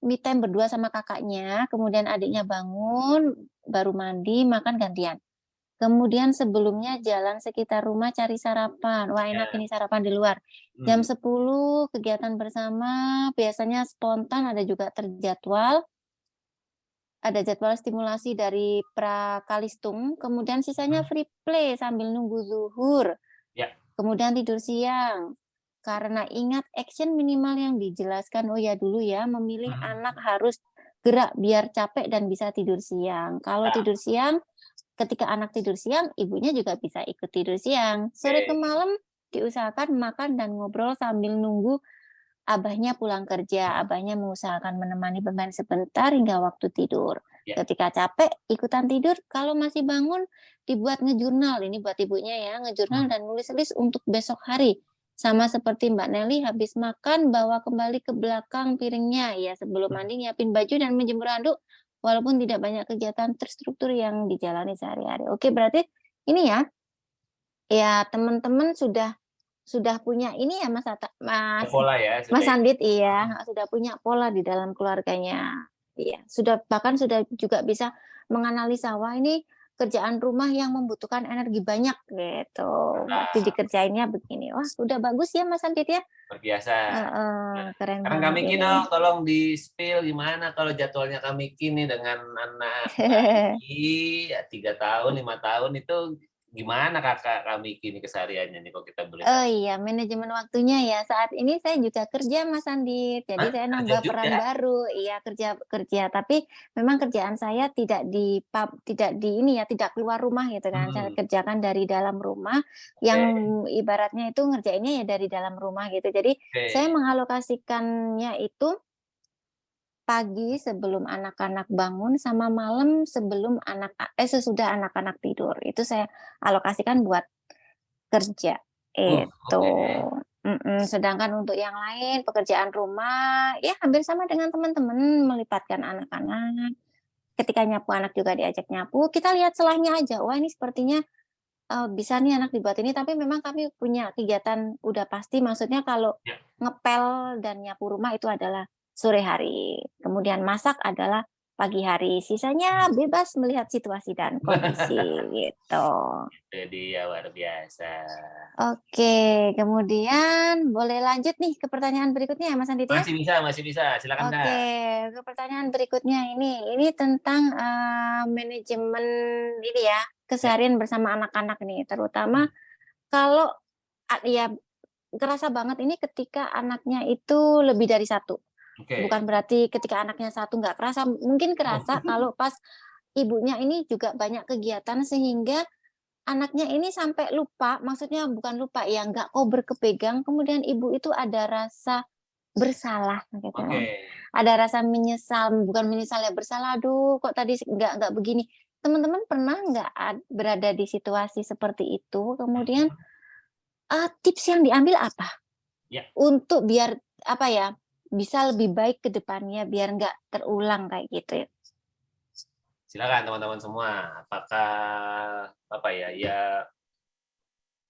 me time berdua sama kakaknya, kemudian adiknya bangun, baru mandi, makan gantian. Kemudian sebelumnya jalan sekitar rumah cari sarapan. Wah, enak ini sarapan di luar. Jam 10 kegiatan bersama, biasanya spontan, ada juga terjadwal. Ada jadwal stimulasi dari Prakalistung, kemudian sisanya free play sambil nunggu zuhur. Kemudian tidur siang. Karena ingat action minimal yang dijelaskan dulu ya, memilih anak harus gerak biar capek dan bisa tidur siang. Kalau tidur siang, ketika anak tidur siang, ibunya juga bisa ikut tidur siang. Sore ke malam diusahakan makan dan ngobrol sambil nunggu abahnya pulang kerja. Abahnya mengusahakan menemani bermain sebentar hingga waktu tidur. Ketika capek, ikutan tidur. Kalau masih bangun, dibuat ngejurnal. Ini buat ibunya ya, ngejurnal dan nulis list untuk besok hari. Sama seperti Mbak Nelly, habis makan, bawa kembali ke belakang piringnya. Ya, sebelum mandi, nyiapin baju dan menjemur handuk. Walaupun tidak banyak kegiatan terstruktur yang dijalani sehari-hari. Oke, berarti ini ya teman-teman sudah punya ini ya Mas pola ya, Mas Andit, iya, sudah punya pola di dalam keluarganya. Iya, bahkan sudah juga bisa menganalisa, wah ini kerjaan rumah yang membutuhkan energi banyak gitu. Berarti dikerjainnya begini. Wah, udah bagus ya Mas Andit ya. Luar biasa. Keren Sekarang banget kami ini. Kino, tolong di-spill gimana kalau jadwalnya kami kini dengan anak 3 tahun, 5 tahun itu gimana Kakak kami kini kesehariannya nih kalau kita boleh Oh tahu? iya, manajemen waktunya ya. Saat ini saya juga kerja, Mas Andit. Jadi Hah, saya kerja nambah peran juga? baru. Iya, kerja. Tapi memang kerjaan saya tidak di ini ya, tidak keluar rumah gitu kan. Saya Hmm, kerjakan dari dalam rumah yang oke, ibaratnya itu ngerjainnya ya dari dalam rumah gitu. Jadi saya oke. mengalokasikannya itu pagi sebelum anak-anak bangun sama malam sebelum sesudah anak-anak tidur. Itu saya alokasikan buat kerja, itu. Oke. Sedangkan untuk yang lain, pekerjaan rumah, ya hampir sama dengan teman-teman, melibatkan anak-anak. Ketika nyapu, anak juga diajak nyapu, kita lihat selahnya aja, wah ini sepertinya, bisa nih anak dibuat ini, tapi memang kami punya kegiatan udah pasti, maksudnya kalau Ya. ngepel dan nyapu rumah itu adalah sore hari, kemudian masak adalah pagi hari, sisanya bebas melihat situasi dan kondisi, gitu. Itu dia luar biasa. Oke, kemudian boleh lanjut nih ke pertanyaan berikutnya ya, Mas Andit ya? Masih bisa. Silakan, Oke, Kak. ke pertanyaan berikutnya ini tentang, manajemen ini ya, Ya. keseharian bersama anak-anak nih, terutama kalau ya kerasa banget ini ketika anaknya itu lebih dari satu. Oke. Bukan berarti ketika anaknya satu nggak kerasa, mungkin kerasa kalau pas ibunya ini juga banyak kegiatan sehingga anaknya ini sampai lupa, maksudnya bukan lupa ya, nggak kober kepegang, kemudian ibu itu ada rasa bersalah gitu Oke. kan. Ada rasa menyesal, bukan menyesal ya, bersalah, "Aduh kok tadi nggak begini." Teman-teman pernah nggak berada di situasi seperti itu, kemudian, tips yang diambil apa? Ya, Untuk biar, apa ya, bisa lebih baik ke depannya, biar nggak terulang kayak gitu ya? silakan teman-teman semua. Apakah apa ya,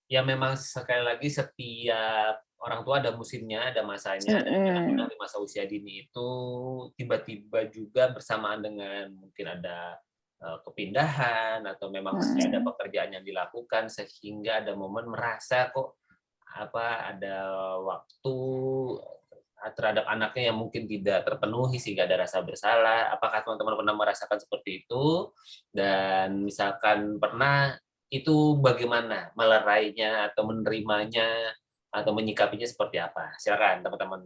ya memang sekali lagi setiap orang tua ada musimnya, ada masanya, dan Mhm, kadang-kadang di masa usia dini itu tiba-tiba juga bersamaan dengan mungkin ada, kepindahan atau memang mesti ada mhm. pekerjaan yang dilakukan sehingga ada momen merasa kok ada waktu terhadap anaknya yang mungkin tidak terpenuhi sehingga ada rasa bersalah. Apakah teman-teman pernah merasakan seperti itu? Dan misalkan pernah, itu bagaimana melerainya atau menerimanya atau menyikapinya seperti apa? Silakan teman-teman,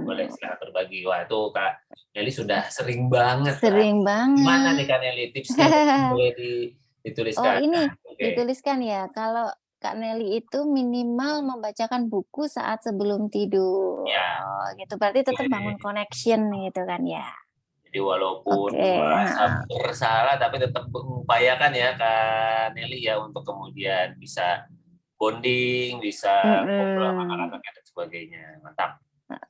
boleh Mhm. silakan berbagi. Wah, itu Kak Nelly sudah sering banget, Kak. Sering Gimana nih banget. Kak Nelly tipsnya? Mungkin boleh Oh dituliskan. ini, Nah, oke. dituliskan ya, kalau Kak Nelly itu minimal membacakan buku saat sebelum tidur. Ya, Oh gitu, berarti tetap bangun oke. connection gitu kan ya? Jadi walaupun Oke, merasa heeh, bersalah, tapi tetap mengupayakan ya Kak Nelly ya untuk kemudian bisa bonding, bisa ngobrol sama mhm, anak-anaknya dan sebagainya. Mantap.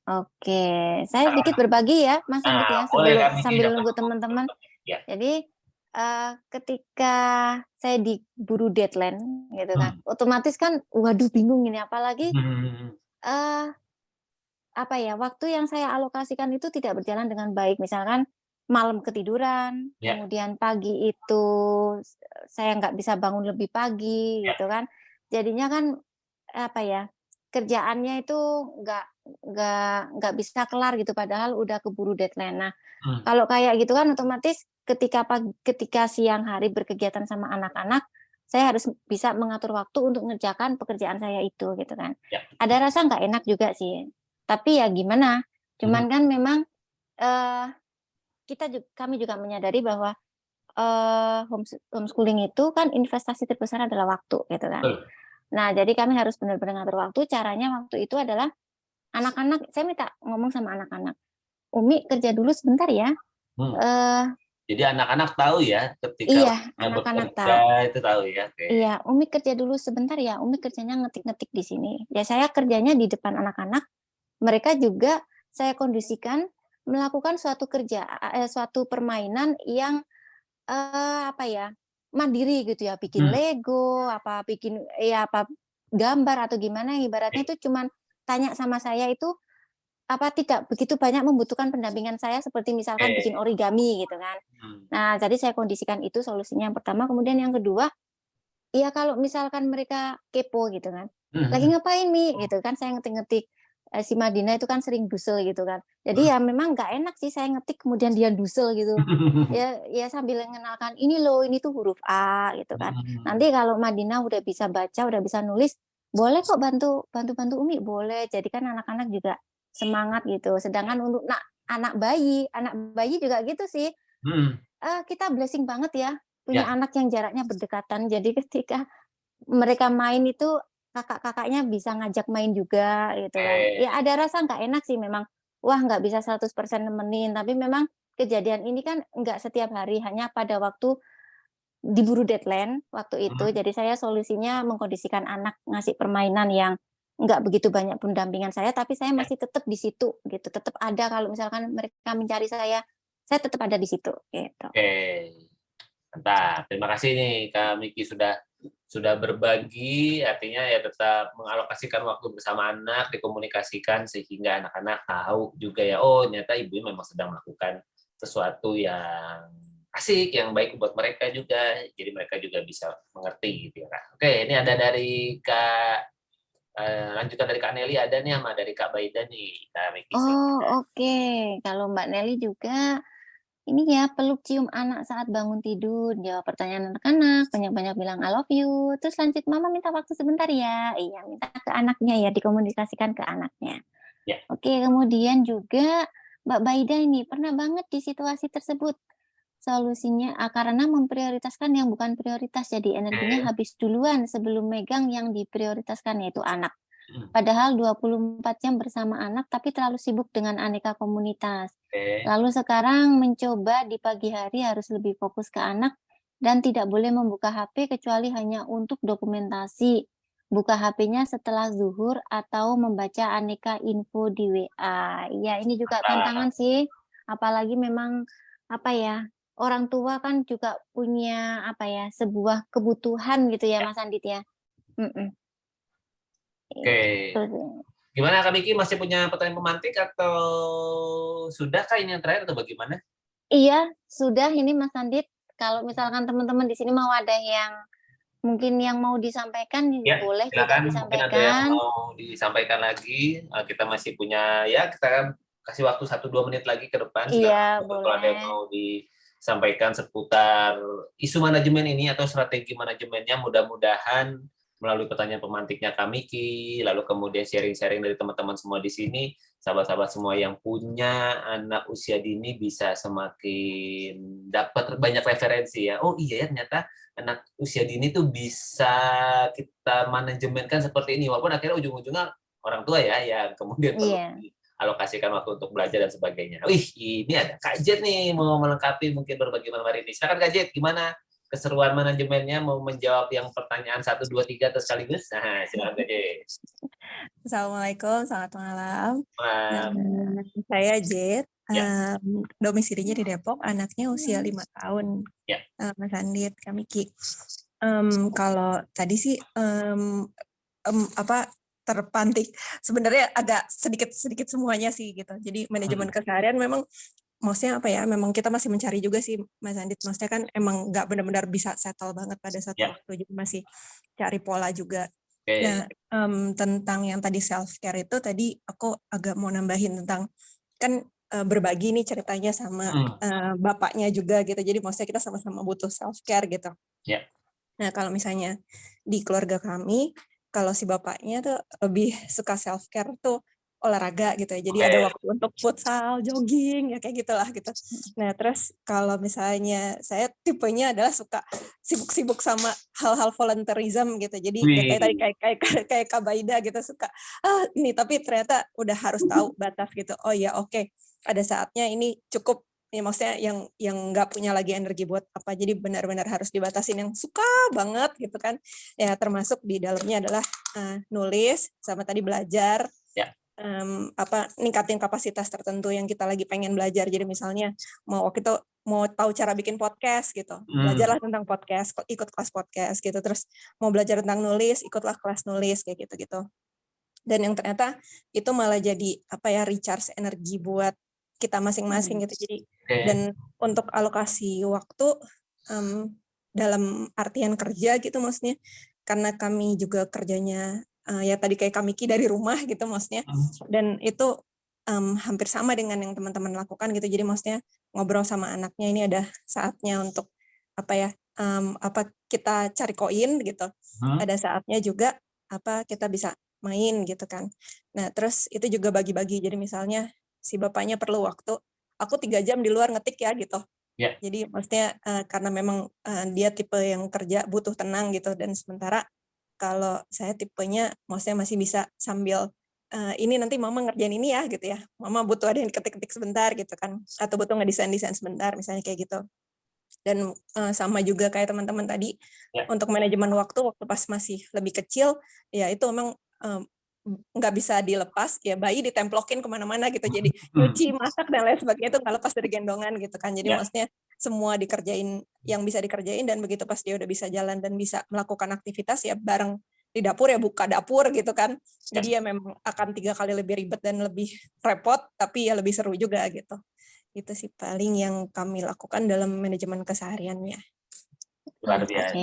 oke. Saya sedikit berbagi ya, Mas Andit Nah, ya, boleh sebelum kami sambil silakan nunggu untuk teman-teman. berbagi. Ya. Jadi, ketika saya diburu deadline gitu kan, Hmm. otomatis kan waduh bingung ini apalagi, Hmm. eee apa ya, waktu yang saya alokasikan itu tidak berjalan dengan baik. Misalkan malam ketiduran, Ya, kemudian pagi itu saya nggak bisa bangun lebih pagi ya. gitu kan. Jadinya kan, apa ya, kerjaannya itu nggak nggak bisa kelar gitu padahal udah keburu deadline. Nah, Hmm. kalau kayak gitu kan otomatis ketika siang hari berkegiatan sama anak-anak, saya harus bisa mengatur waktu untuk mengerjakan pekerjaan saya itu gitu kan. Ya. Ada rasa nggak enak juga sih. Tapi ya gimana, Hmm. cuman kan memang, eee, kami juga menyadari bahwa, homeschooling itu kan investasi terbesar adalah waktu, gitu kan. Betul. Nah, jadi kami harus benar-benar ngatur waktu, caranya waktu itu adalah anak-anak saya minta ngomong sama anak-anak, "Umi kerja dulu sebentar ya." Hmm. Eee, Jadi anak-anak tahu ya ketika iya, waktunya anak-anak bekerja tahu. itu tahu ya. Oke. Iya, "Umi kerja dulu sebentar ya, Umi kerjanya ngetik-ngetik di sini." Ya saya kerjanya di depan anak-anak, mereka juga saya kondisikan melakukan suatu permainan yang, apa ya, mandiri gitu ya, bikin Hmm. Lego, apa bikin ya apa, gambar atau gimana, ibaratnya Ya. itu cuman tanya sama saya itu, apa, tidak begitu banyak membutuhkan pendampingan saya seperti misalkan bikin Oke. origami gitu kan. Hmm. Nah, jadi saya kondisikan itu solusinya yang pertama, kemudian yang kedua, ya kalau misalkan mereka kepo gitu kan, "Lagi Hmm. ngapain Mi?" Gitu kan, saya ngetik-ngetik. si Madinah itu kan sering dusel gitu kan. Jadi ya memang nggak enak sih saya ngetik kemudian dia dusel gitu. Ya sambil mengenalkan ini loh, ini tuh huruf A gitu kan. Nanti kalau Madinah udah bisa baca, udah bisa nulis, boleh kok bantu Umi, boleh. Jadi kan anak-anak juga semangat gitu. Sedangkan untuk anak bayi juga gitu sih. Kita blessing banget ya punya anak yang jaraknya berdekatan. Jadi ketika mereka main itu kakak-kakaknya bisa ngajak main juga gitu kan. Ya ada rasa nggak enak sih memang. Wah, nggak bisa 100% nemenin, tapi memang kejadian ini kan nggak setiap hari, hanya pada waktu diburu deadline waktu itu. Jadi saya solusinya mengkondisikan anak ngasih permainan yang nggak begitu banyak pendampingan saya, tapi saya masih tetap di situ gitu. Tetap ada kalau misalkan mereka mencari saya tetap ada di situ gitu. Oke. Mantap. Terima kasih nih Kak Miki sudah berbagi, artinya ya tetap mengalokasikan waktu bersama anak, dikomunikasikan sehingga anak-anak tahu juga ya, oh ternyata ibu memang sedang melakukan sesuatu yang asik, yang baik buat mereka juga, jadi mereka juga bisa mengerti gitu ya Kak. Oke, ini ada dari lanjutan dari Kak Nelly ada nih sama dari Kak Baida nih, Kak Miki. Oke. Kalau Mbak Nelly juga ini ya, peluk cium anak saat bangun tidur, jawab pertanyaan anak-anak, banyak-banyak bilang I love you, terus lanjut mama minta waktu sebentar ya. Iya, minta ke anaknya ya, dikomunikasikan ke anaknya. Oke, kemudian juga Mbak Baida ini pernah banget di situasi tersebut. Solusinya karena memprioritaskan yang bukan prioritas, jadi energinya habis duluan sebelum megang yang diprioritaskan, yaitu anak. Padahal 24 jam bersama anak, tapi terlalu sibuk dengan aneka komunitas. Lalu sekarang mencoba di pagi hari harus lebih fokus ke anak dan tidak boleh membuka HP kecuali hanya untuk dokumentasi. Buka HP-nya setelah zuhur atau membaca aneka info di WA. Ya, ini juga tantangan sih. Apalagi memang orang tua kan juga punya sebuah kebutuhan gitu ya, Mas Andit ya. Oke. Gimana Kak Miki, masih punya pertanyaan pemantik atau sudah Kak ini yang terakhir atau bagaimana? Iya, sudah ini Mas Andit. Kalau misalkan teman-teman di sini mau ada yang mungkin yang mau disampaikan, boleh juga silakan. Mungkin ada yang disampaikan. mau disampaikan lagi. Kita masih punya kita kan kasih waktu 1-2 menit lagi ke depan. Iya, Kalau ada yang boleh. mau disampaikan seputar isu manajemen ini atau strategi manajemennya, mudah-mudahan melalui pertanyaan pemantiknya Kak Miki, lalu kemudian sharing-sharing dari teman-teman semua di sini, sahabat-sahabat semua yang punya anak usia dini bisa semakin dapat banyak referensi ya. Oh iya ya, ternyata anak usia dini tuh bisa kita manajemenkan seperti ini, walaupun akhirnya ujung-ujungnya orang tua ya yang kemudian perlu alokasikan waktu untuk belajar dan sebagainya. Wih, ini ada Kak Jet nih mau melengkapi mungkin berbagi malam hari ini. Silakan Kak Jet, gimana keseruan manajemennya, mau menjawab yang pertanyaan 1, 2, 3 terus sekaligus? Nah, silakan Kak Jet. Assalamualaikum, selamat malam. Saya Jet, domisilinya di Depok, anaknya usia 5 tahun. Mas Andit, Kak Miki. Kalau tadi sih terpantik, sebenarnya agak sedikit semuanya sih gitu. Jadi manajemen keseharian memang maksudnya memang kita masih mencari juga sih Mas Andit, maksudnya kan emang nggak benar-benar bisa settle banget pada satu waktu, jadi masih cari pola juga. Nah, tentang yang tadi self care itu tadi aku agak mau nambahin tentang kan berbagi nih ceritanya sama bapaknya juga gitu, jadi maksudnya kita sama-sama butuh self care gitu. Nah, kalau misalnya di keluarga kami, kalau si bapaknya tuh lebih suka self care tuh olahraga gitu ya. Jadi ada waktu untuk futsal, jogging, ya kayak gitulah gitu. Nah, terus kalau misalnya saya tipenya adalah suka sibuk-sibuk sama hal-hal volunteerism gitu. Jadi kayak tadi kayak Kak Baida gitu, suka ini, tapi ternyata udah harus tahu batas gitu. Oh ya, oke. Ada saatnya ini cukup. Ya, maksudnya yang nggak punya lagi energi buat apa, jadi benar-benar harus dibatasin yang suka banget gitu kan ya, termasuk di dalamnya adalah nulis sama tadi belajar, ningkatin kapasitas tertentu yang kita lagi pengen belajar. Jadi misalnya mau tahu cara bikin podcast gitu, belajarlah tentang podcast, ikut kelas podcast gitu. Terus mau belajar tentang nulis, ikutlah kelas nulis kayak gitu. Dan yang ternyata itu malah jadi recharge energi buat kita masing-masing gitu. Jadi dan untuk alokasi waktu dalam artian kerja gitu, maksudnya karena kami juga kerjanya ya tadi kayak Kak Miki dari rumah gitu maksudnya, dan itu hampir sama dengan yang teman-teman lakukan gitu. Jadi maksudnya ngobrol sama anaknya, ini ada saatnya untuk apa ya, kita cari koin gitu, ada saatnya juga kita bisa main gitu kan. Nah terus itu juga bagi-bagi, jadi misalnya si bapaknya perlu waktu, aku 3 jam di luar ngetik ya gitu. Jadi maksudnya karena memang dia tipe yang kerja butuh tenang gitu, dan sementara kalau saya tipenya maksudnya masih bisa sambil ini nanti mama ngerjain ini ya gitu ya, mama butuh ada yang ketik-ketik sebentar gitu kan, atau butuh ngedesain-desain sebentar misalnya kayak gitu. Dan sama juga kayak teman-teman tadi, untuk manajemen waktu pas masih lebih kecil, ya itu memang nggak bisa dilepas, ya bayi ditemplokin kemana-mana gitu, jadi nyuci, masak, dan lain sebagainya itu nggak lepas dari gendongan gitu kan. Jadi maksudnya semua dikerjain yang bisa dikerjain, dan begitu pas dia udah bisa jalan dan bisa melakukan aktivitas ya bareng di dapur, ya buka dapur gitu kan. Jadi ya memang akan 3 kali lebih ribet dan lebih repot, tapi ya lebih seru juga gitu. Itu sih paling yang kami lakukan dalam manajemen kesehariannya. Luar biasa.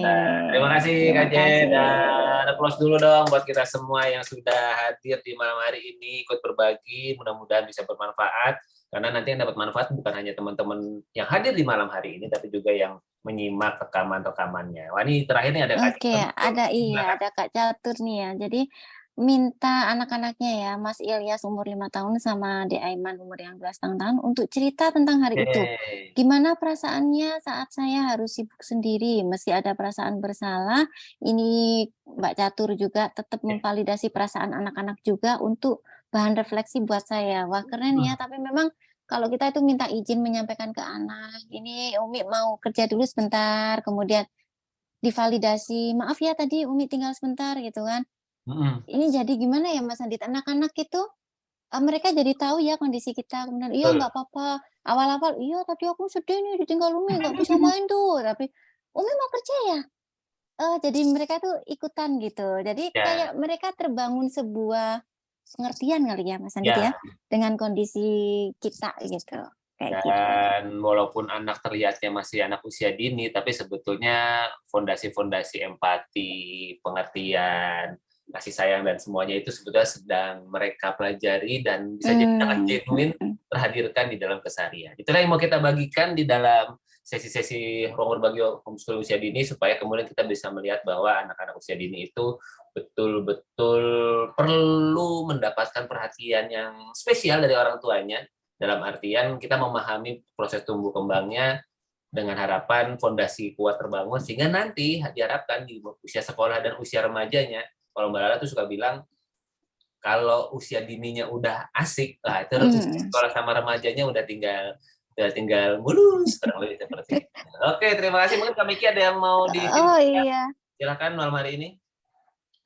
Terima kasih Kak Jen, dan applause dulu dong buat kita semua yang sudah hadir di malam hari ini, ikut berbagi, mudah-mudahan bisa bermanfaat, karena nanti yang dapat manfaat bukan hanya teman-teman yang hadir di malam hari ini, tapi juga yang menyimak rekaman-rekamannya. Wah, ini terakhir nih ada Kak Jen. Ada Kak Catur nih ya. Jadi minta anak-anaknya ya, Mas Ilyas umur 5 tahun sama Dek Aiman umur yang 2,5 tahun untuk cerita tentang hari itu. Gimana perasaannya saat saya harus sibuk sendiri, mesti ada perasaan bersalah. Ini Mbak Catur juga tetap memvalidasi perasaan anak-anak juga untuk bahan refleksi buat saya. Wah, keren ya, tapi memang kalau kita itu minta izin menyampaikan ke anak, ini Umi mau kerja dulu sebentar, kemudian divalidasi, maaf ya tadi Umi tinggal sebentar gitu kan. Ini jadi gimana ya Mas Andit, anak-anak itu mereka jadi tahu ya kondisi kita, kemudian iya nggak apa-apa, awal-awal iya tadi aku sedih nih ditinggal Umi nggak bisa main tuh, tapi Umi mau kerja ya? Jadi mereka tuh ikutan gitu, jadi kayak mereka terbangun sebuah pengertian kali ya Mas Andit ya, dengan kondisi kita gitu, kayak gitu. Dan walaupun anak terlihatnya masih anak usia dini, tapi sebetulnya fondasi-fondasi empati, pengertian, kasih sayang, dan semuanya itu sebetulnya sedang mereka pelajari dan bisa jadi sangat genuine terhadirkan di dalam keseharian. Itulah yang mau kita bagikan di dalam sesi-sesi ruang berbagi homeschooling usia dini, supaya kemudian kita bisa melihat bahwa anak-anak usia dini itu betul-betul perlu mendapatkan perhatian yang spesial dari orang tuanya, dalam artian kita memahami proses tumbuh kembangnya dengan harapan fondasi kuat terbangun, sehingga nanti diharapkan di usia sekolah dan usia remajanya, kalau Mbak Lala tuh suka bilang, kalau usia dininya udah asik, terus sekolah sama remajanya udah tinggal mulus, kurang lebih seperti itu. Oke, terima kasih. Mungkin Kak Miki ada yang mau silakan malam hari ini.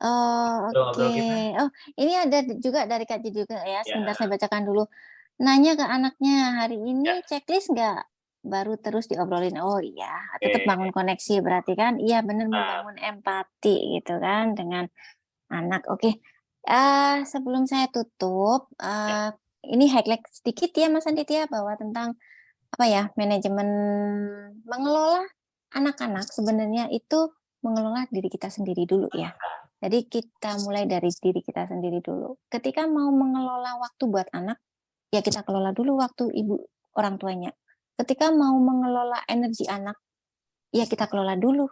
Oke. Oh, ini ada juga dari Kak Ji juga ya, sebentar saya bacakan dulu. Nanya ke anaknya, hari ini checklist nggak? Baru terus diobrolin, oh iya, tetap bangun koneksi berarti kan, iya benar, membangun empati gitu kan dengan anak. Oke, sebelum saya tutup, ini highlight sedikit ya Mas Andit ya, bahwa tentang apa ya, manajemen mengelola anak-anak sebenarnya itu mengelola diri kita sendiri dulu ya. Jadi kita mulai dari diri kita sendiri dulu. Ketika mau mengelola waktu buat anak, ya kita kelola dulu waktu ibu orang tuanya. Ketika mau mengelola energi anak, ya kita kelola dulu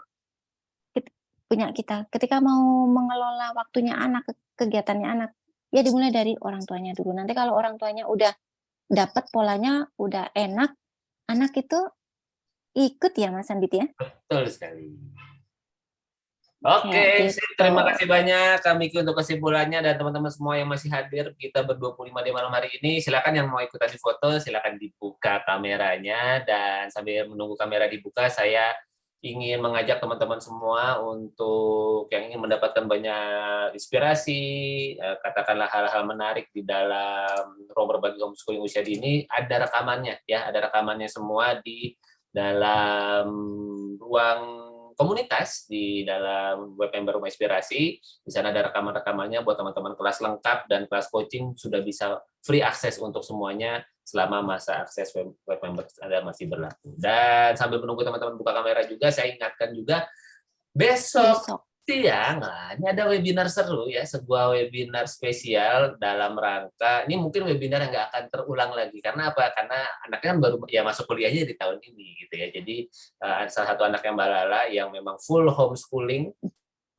punya kita. Ketika mau mengelola waktunya anak, kegiatannya anak, ya dimulai dari orang tuanya dulu. Nanti kalau orang tuanya udah dapat polanya, udah enak, anak itu ikut ya Mas Andit ya. Betul sekali. Oke, gitu. Terima kasih banyak Kak Miki untuk kesimpulannya, dan teman-teman semua yang masih hadir, kita ber-25 di malam hari ini. Silakan yang mau ikutan di foto, silakan dibuka kameranya, dan sambil menunggu kamera dibuka, saya ingin mengajak teman-teman semua untuk yang ingin mendapatkan banyak inspirasi, katakanlah hal-hal menarik di dalam ruang berbagi homeschooling usia dini, ada rekamannya ya, ada rekamannya semua di dalam ruang komunitas di dalam web member Rumah Inspirasi. Di sana ada rekaman-rekamannya buat teman-teman kelas lengkap dan kelas coaching, sudah bisa free akses untuk semuanya selama masa akses web member Anda masih berlaku. Dan sambil menunggu teman-teman buka kamera juga, saya ingatkan juga besok Siang, ini ada webinar seru ya, sebuah webinar spesial dalam rangka, ini mungkin webinar yang nggak akan terulang lagi, karena apa? Karena anaknya kan baru ya masuk kuliahnya di tahun ini gitu ya, jadi salah satu anaknya Mbak Lala yang memang full homeschooling,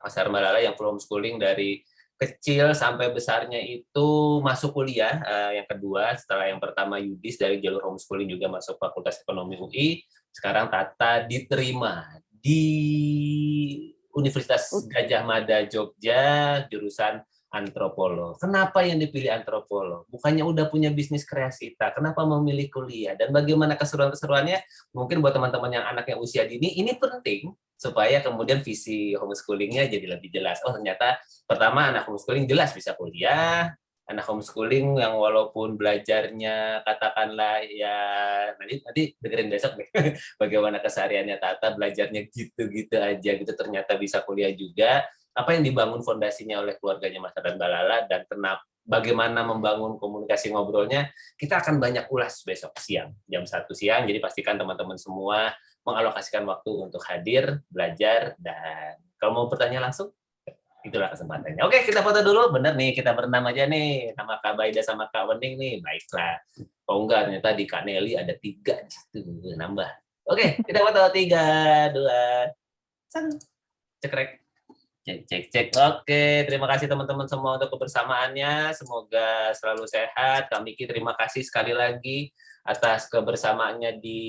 Mbak Lala yang full homeschooling dari kecil sampai besarnya itu masuk kuliah, yang kedua setelah yang pertama Yudis dari jalur homeschooling juga masuk Fakultas Ekonomi UI, sekarang Tata diterima di Universitas Gajah Mada Jogja, jurusan antropolog. Kenapa yang dipilih antropolog? Bukannya udah punya bisnis kreasita, kenapa memilih kuliah? Dan bagaimana keseruan-keseruannya? Mungkin buat teman-teman yang anaknya usia dini, ini penting supaya kemudian visi homeschoolingnya jadi lebih jelas. Oh ternyata pertama anak homeschooling jelas bisa kuliah, anak homeschooling yang walaupun belajarnya katakanlah ya nanti dengerin besok deh bagaimana kesehariannya Tata, belajarnya gitu-gitu aja gitu, ternyata bisa kuliah juga. Apa yang dibangun fondasinya oleh keluarganya Mas dan Mbak Lala, dan kenapa, bagaimana membangun komunikasi ngobrolnya, kita akan banyak ulas besok siang, jam 1 siang, jadi pastikan teman-teman semua mengalokasikan waktu untuk hadir, belajar, dan kalau mau bertanya langsung, itulah kesempatannya. Oke, kita foto dulu. Bener nih, kita berenam aja nih. Nama Kak Baida sama Kak Wening nih. Baiklah. Oh enggak, ternyata di Kak Nelly ada 3 di situ. Nambah. Oke, kita foto 3, 2, 1. Cekrek. Cek. Oke, terima kasih teman-teman semua untuk kebersamaannya. Semoga selalu sehat. Kak Miki, terima kasih sekali lagi atas kebersamaannya di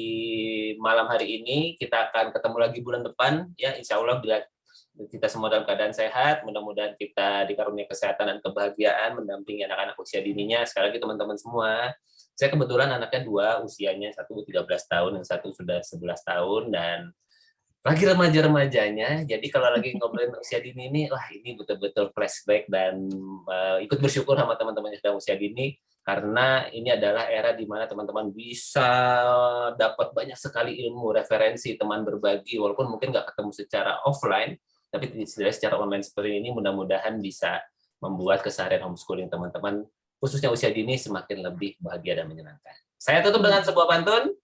malam hari ini. Kita akan ketemu lagi bulan depan. Ya, insya Allah bila kita semua dalam keadaan sehat, mudah-mudahan kita dikaruniai kesehatan dan kebahagiaan mendampingi anak-anak usia dininya. Sekali lagi teman-teman semua, saya kebetulan anaknya 2, usianya satu 13 tahun, yang satu sudah 11 tahun, dan lagi remaja-remajanya. Jadi kalau lagi ngobrolin usia dini ini, wah ini betul-betul flashback, dan ikut bersyukur sama teman-teman yang sedang usia dini, karena ini adalah era di mana teman-teman bisa dapat banyak sekali ilmu, referensi, teman berbagi, walaupun mungkin nggak ketemu secara offline, tapi secara online seperti ini mudah-mudahan bisa membuat keseharian homeschooling teman-teman, khususnya usia dini, semakin lebih bahagia dan menyenangkan. Saya tutup dengan sebuah pantun,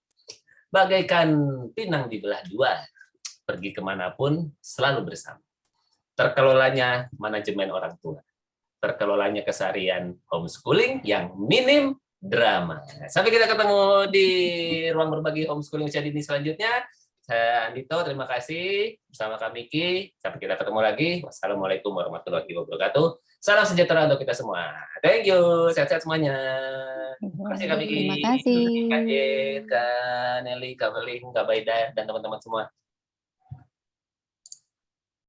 bagaikan pinang dibelah 2, pergi kemanapun selalu bersama. Terkelolanya manajemen orang tua, terkelolanya keseharian homeschooling yang minim drama. Sampai kita ketemu di ruang berbagi homeschooling usia dini selanjutnya. Saya Andito, terima kasih bersama Kak Miki. Sampai kita ketemu lagi. Wassalamualaikum warahmatullahi wabarakatuh. Salam sejahtera untuk kita semua. Thank you. Sehat-sehat semuanya. Terima kasih Kak Miki. Terima kasih. Kak Jen, Kak Nelly, Kak Beling, Kak Baida, dan teman-teman semua.